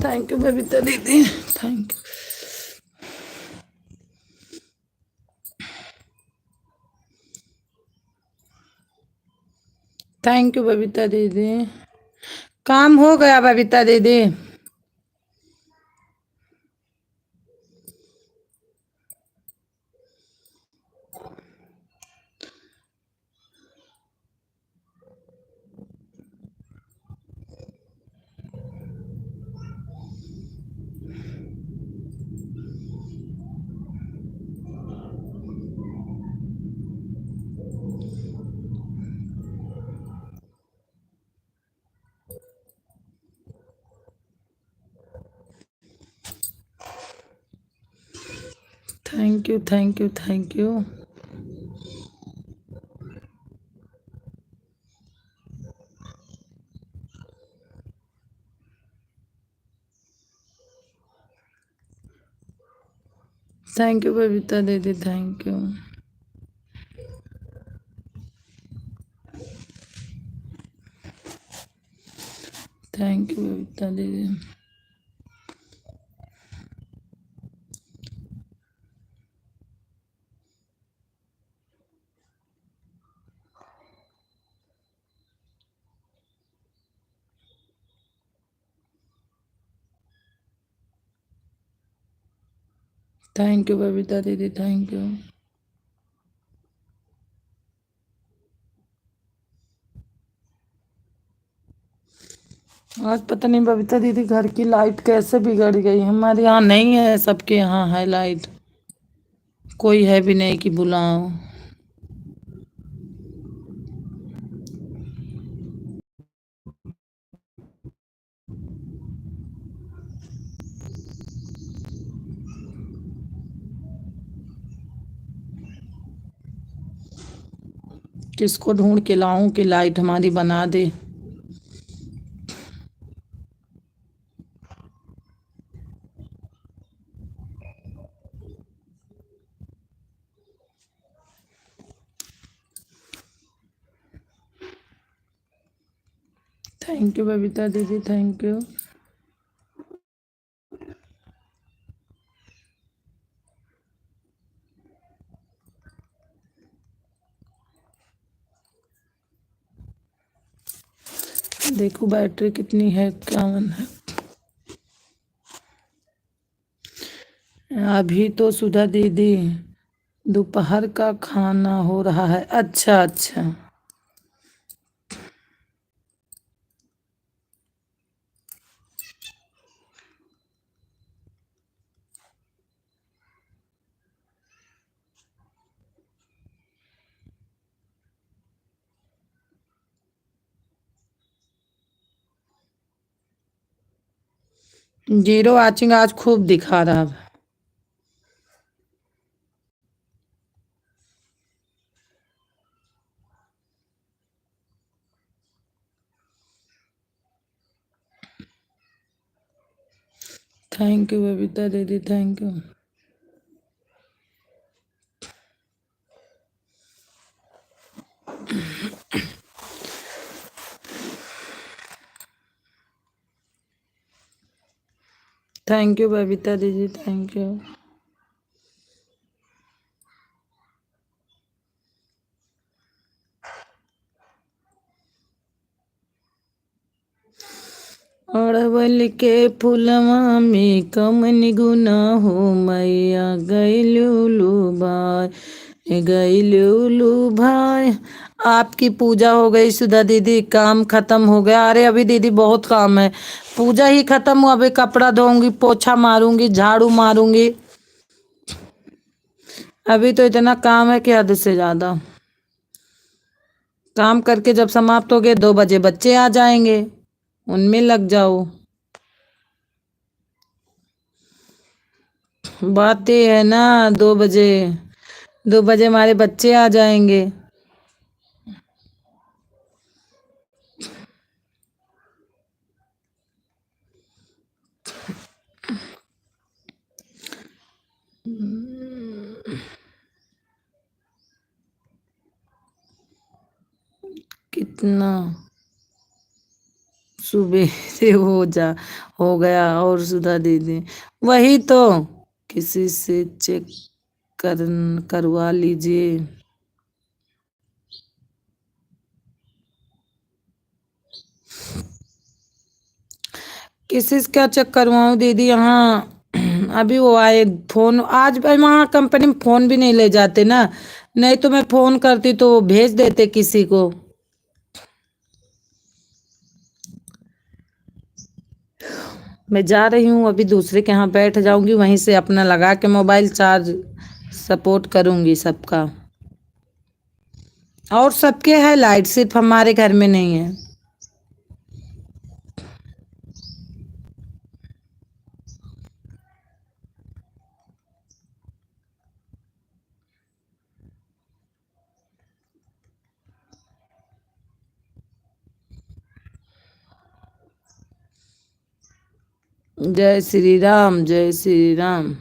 Thank you Babita दीदी, thank you. Thank you Babita दीदी। काम हो गया बबीता दीदी। Thank you, thank you, thank you. Thank you Babita दीदी, thank you. Thank you Babita दीदी। थैंक यू बबीता दीदी, थैंक यू। आज पता नहीं बबीता दीदी घर की लाइट कैसे बिगड़ गई। हमारे यहाँ नहीं है, सबके यहाँ है लाइट। कोई है भी नहीं कि बुलाओ। किसको ढूंढ के लाऊं कि लाइट हमारी बना दे। थैंक यू बबीता दीदी, थैंक यू। देखो बैटरी कितनी है, 51 है। अभी तो सुधा दीदी दोपहर का खाना हो रहा है। अच्छा अच्छा। जीरो वाचिंग आज खूब दिखा रहा है। थैंक यू बबीता दीदी, thank you. Thank you Babita दीदी, थैंक यू। अड़वल के फूलवा में कमन गुना हो मैया, गैलूलू भाई, गैलूलू भाई। आपकी पूजा हो गई सुधा दीदी, काम खत्म हो गया। अरे अभी दीदी बहुत काम है, पूजा ही खत्म हुआ। अभी कपड़ा धोऊंगी, पोछा मारूंगी, झाड़ू मारूंगी। अभी तो इतना काम है कि हद से ज्यादा। काम करके जब समाप्त हो गए 2 बजे बच्चे आ जाएंगे, उनमें लग जाओ। बात ये है ना, 2 बजे, 2 बजे हमारे बच्चे आ जाएंगे। इतना सुबह से हो गया। और सुधा दीदी वही तो, किसी से चेक कर करवा लीजिए। किसी से क्या चेक करवाऊँ दीदी, यहाँ अभी वो आए फोन आज भाई, वहाँ कंपनी में फोन भी नहीं ले जाते ना, नहीं तो मैं फोन करती तो वो भेज देते किसी को। मैं जा रही हूँ अभी, दूसरे के यहाँ बैठ जाऊंगी, वहीं से अपना लगा के मोबाइल चार्ज सपोर्ट करूंगी सबका। और सबके है लाइट, सिर्फ हमारे घर में नहीं है। जय श्री राम, जय श्री राम।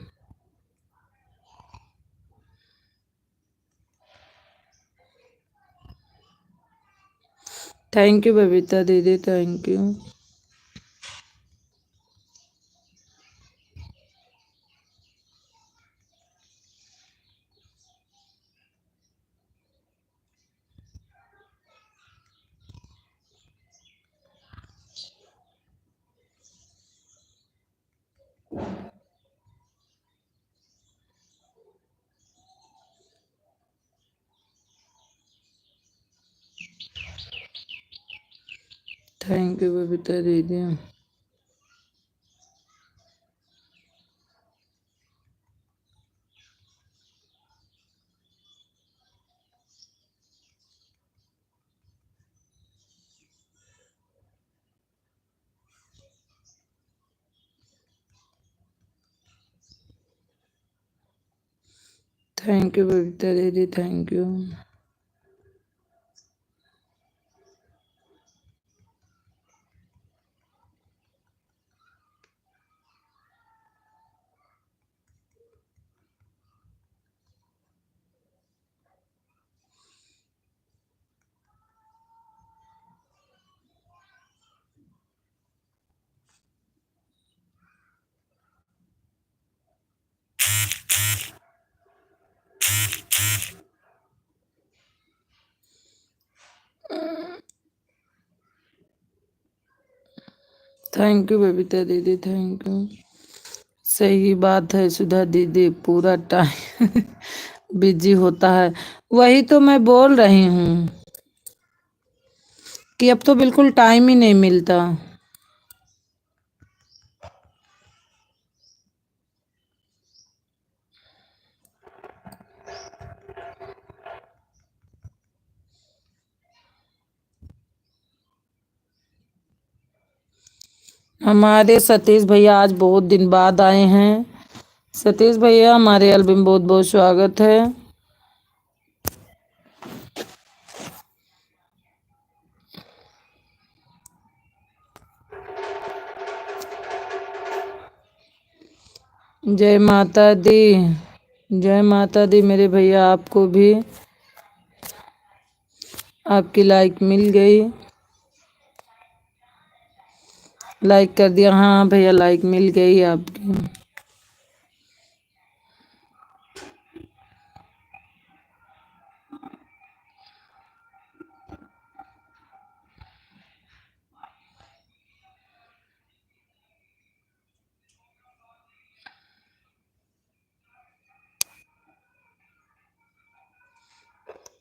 थैंक यू बबीता दीदी, thank you. Thank you Babita दीदी। थैंक यू बबीता दीदी, thank you. Thank you Babita दीदी, थैंक यू। सही बात है सुधा दीदी, पूरा टाइम बिजी होता है। वही तो मैं बोल रही हूँ कि अब तो बिल्कुल टाइम ही नहीं मिलता। हमारे सतीश भैया आज बहुत दिन बाद आए हैं। सतीश भैया हमारे एल्बम में बहुत बहुत स्वागत है। जय माता दी, जय माता दी मेरे भैया, आपको भी आपकी लाइक मिल गई। लाइक कर दिया, हाँ भैया लाइक मिल गई आपकी।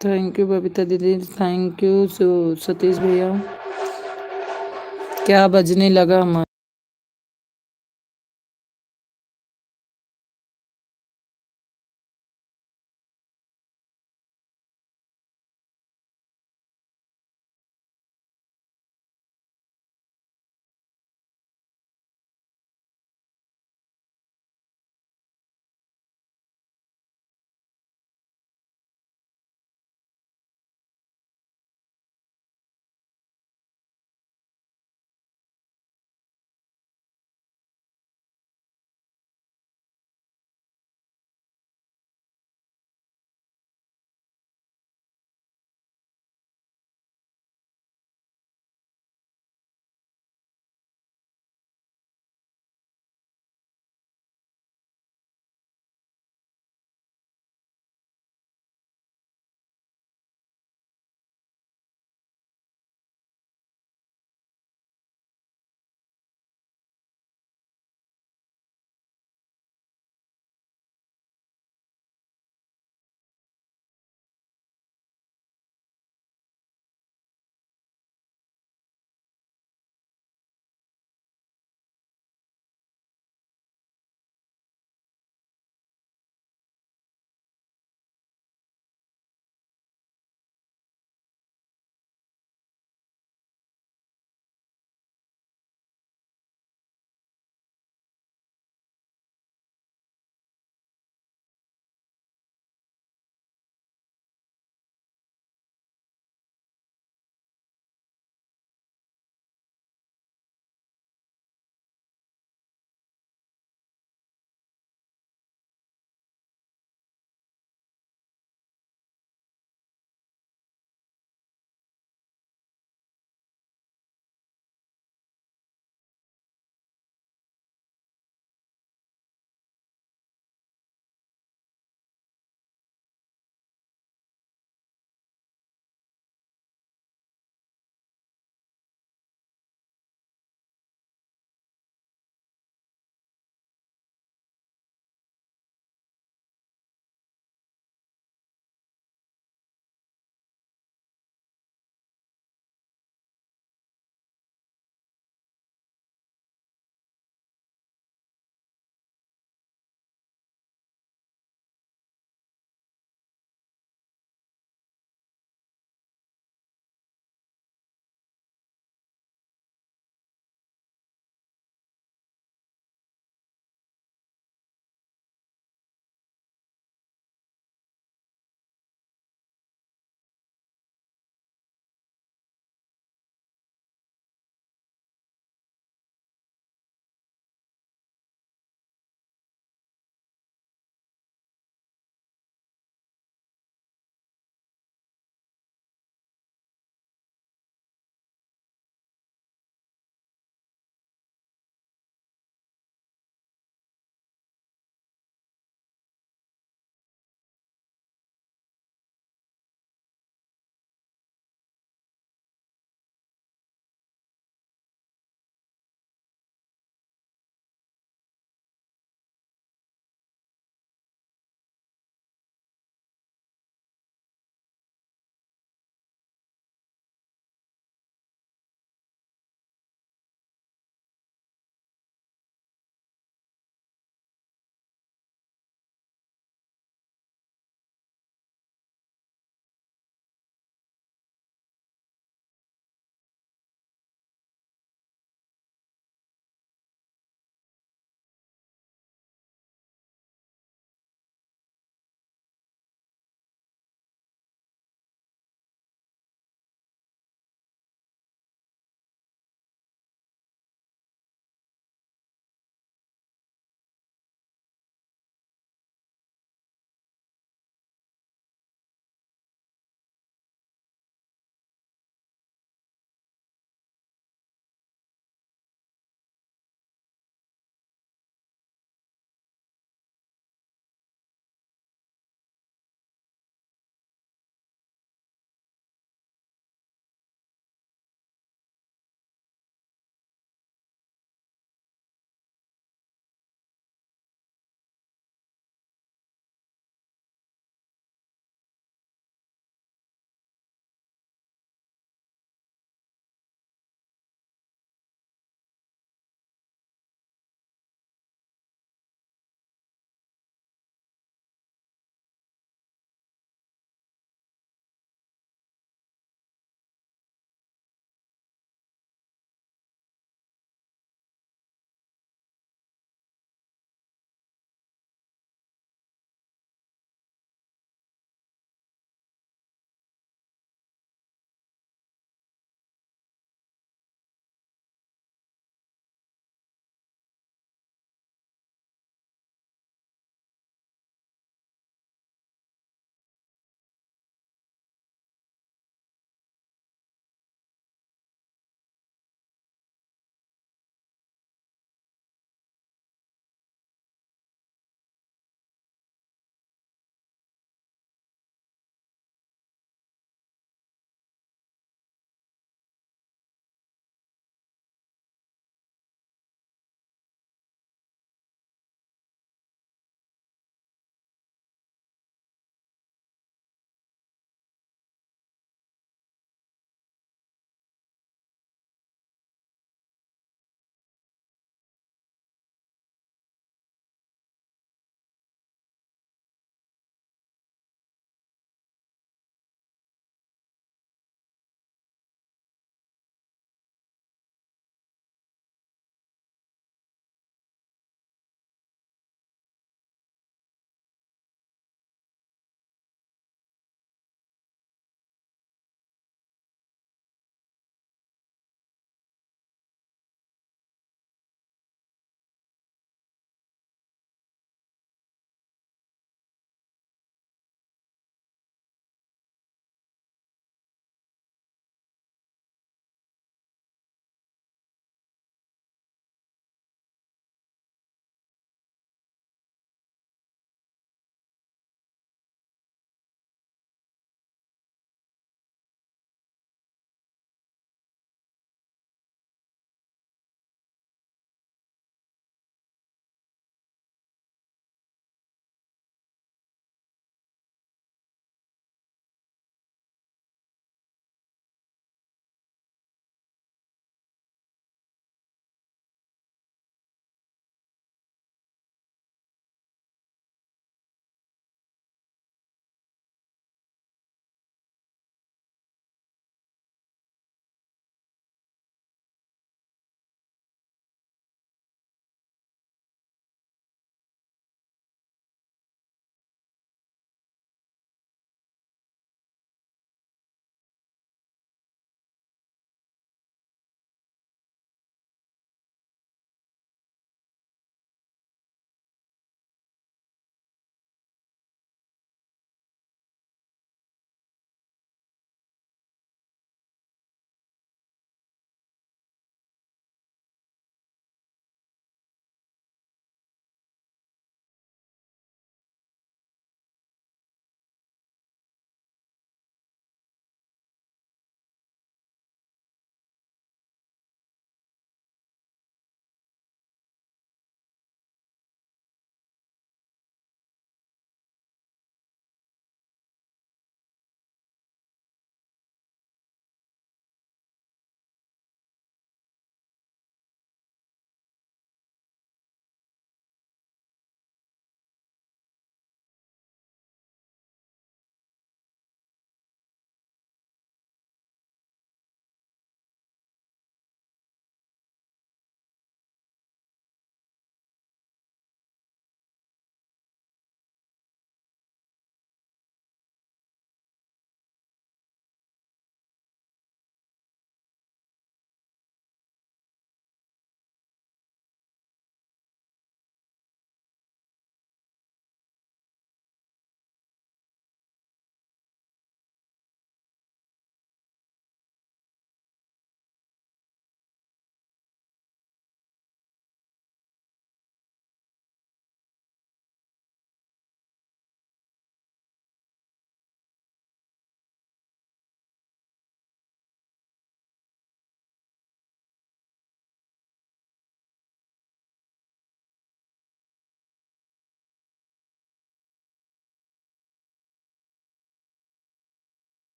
थैंक यू बबीता दीदी, थैंक यू सतीश भैया। क्या बजने लगा हमारा।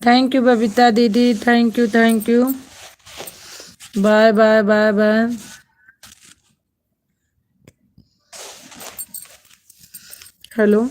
थैंक यू बबीता दीदी, thank you thank you. Bye bye bye bye. Hello.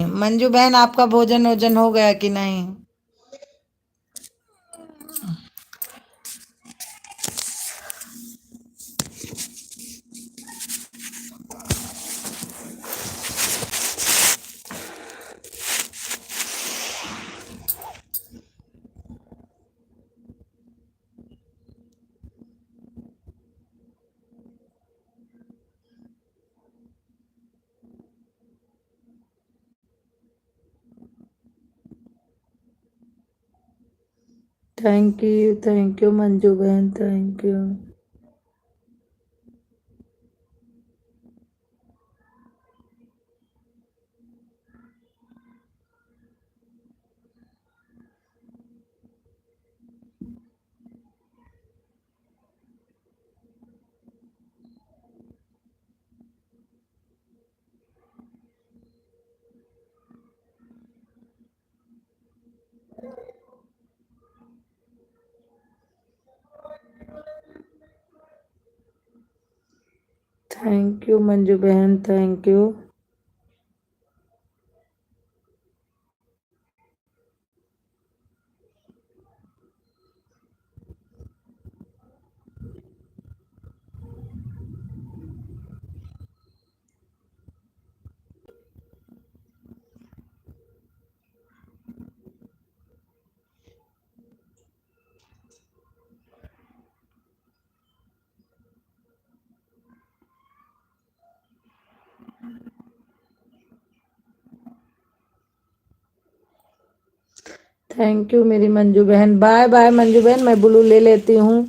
Manju बहन, आपका भोजन वोजन हो गया कि नहीं? थैंक यू मंजू बहन, thank you. Thank you Manju बहन, थैंक यू। थैंक यू मेरी मंजू बहन। बाय बाय मंजू बहन, मैं ब्लू ले लेती हूँ।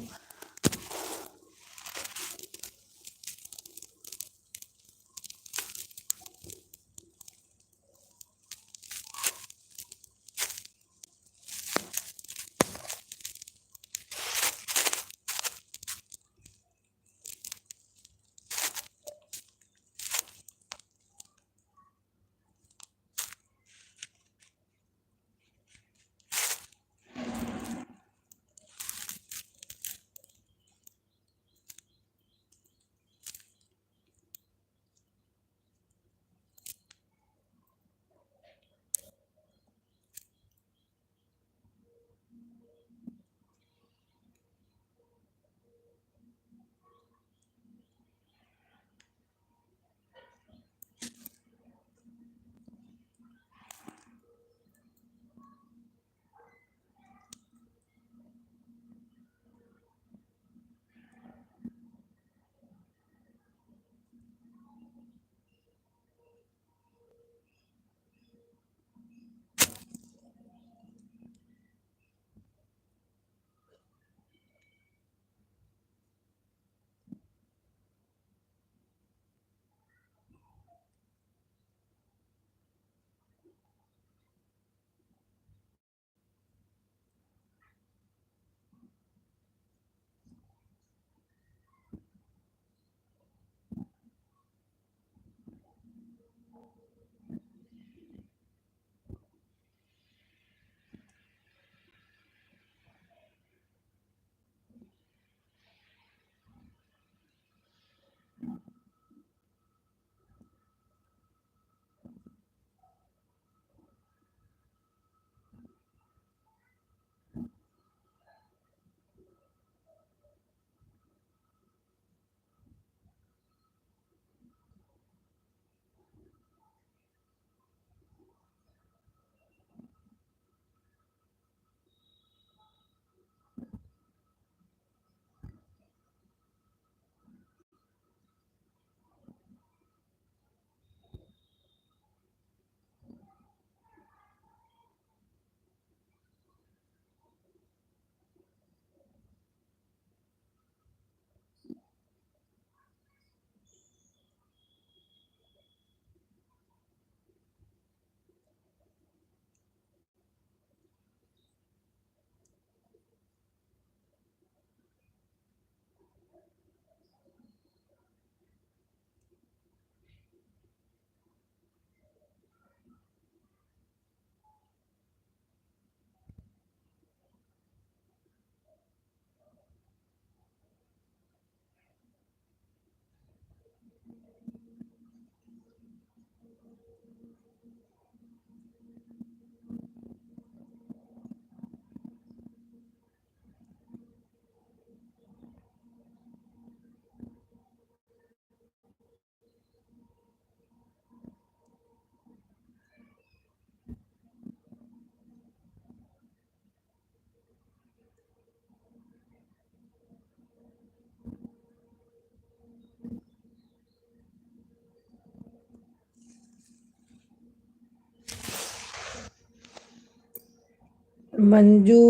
मंजू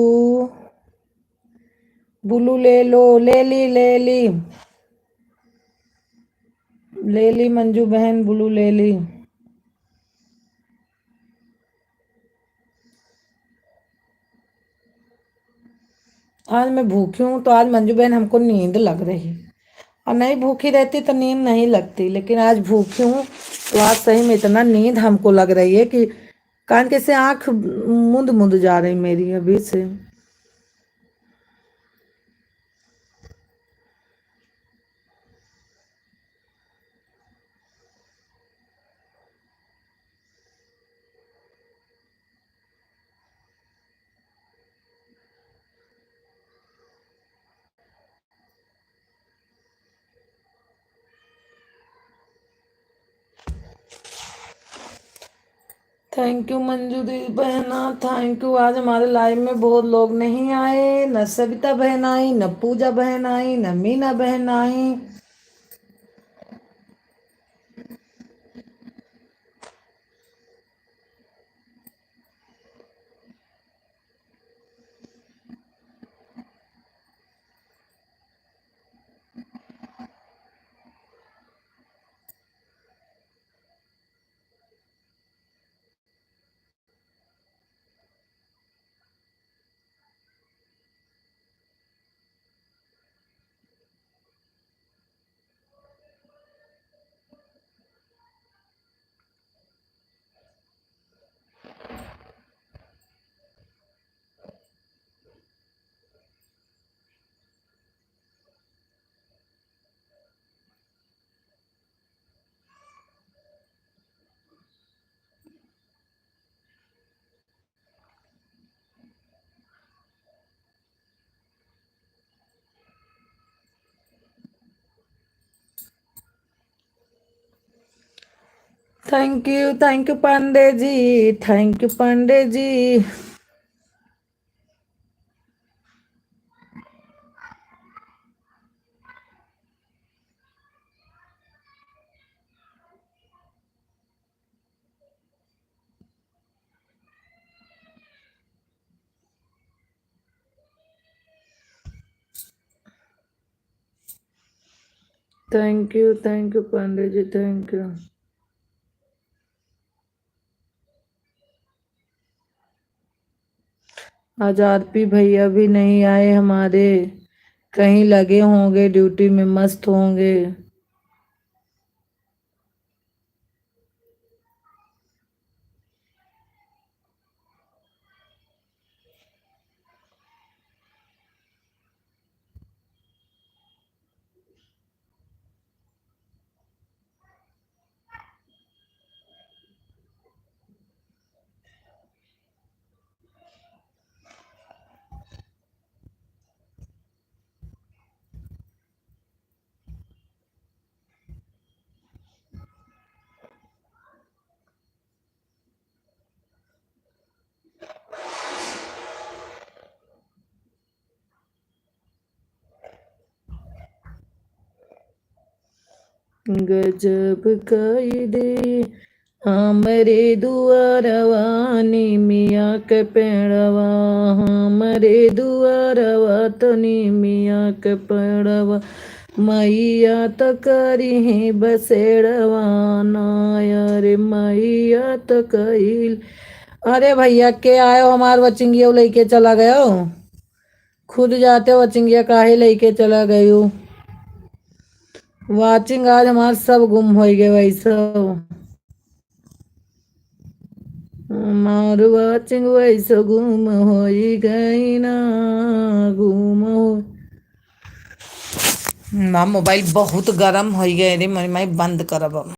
बुलू ले लो, ले ली मंजू बहन, बुलू ले ली। आज मैं भूखी हूँ तो आज मंजू बहन हमको नींद लग रही, और नहीं भूखी रहती तो नींद नहीं लगती, लेकिन आज भूखी हूँ तो आज सही में इतना नींद हमको लग रही है कि कान के से आंख मुंद मुंद जा रही मेरी अभी से। थैंक यू मंजू दी बहना, थैंक यू। आज हमारे लाइव में बहुत लोग नहीं आए, न सविता बहन आई, न पूजा बहन आई, न मीना बहन आई। Thank you Pandey ji, thank you Pandey ji. Thank you Pandey ji, thank you. आज आरपी भैया भी नहीं आए हमारे, कहीं लगे होंगे ड्यूटी में, मस्त होंगे। गजब कायदे हमरे दुआरवा, निमिया के पेड़वा, हमरे दुआरवा तो निमिया के पेड़वा, मैया तो करी है बसेड़वा नाया रे, मैया तो कईल। अरे भैया के आयो हमार वचिंगिया लेके चला गया, खुद जाते वचिंगिया काहे लेके चला गयो। वाचिंग आज हमार सब गुम हो गए वैसे, हमार वाचिंग वैसे गुम हो गई ना, गुम हो। मोबाइल बहुत गरम हो गए रे, मैं बंद करब।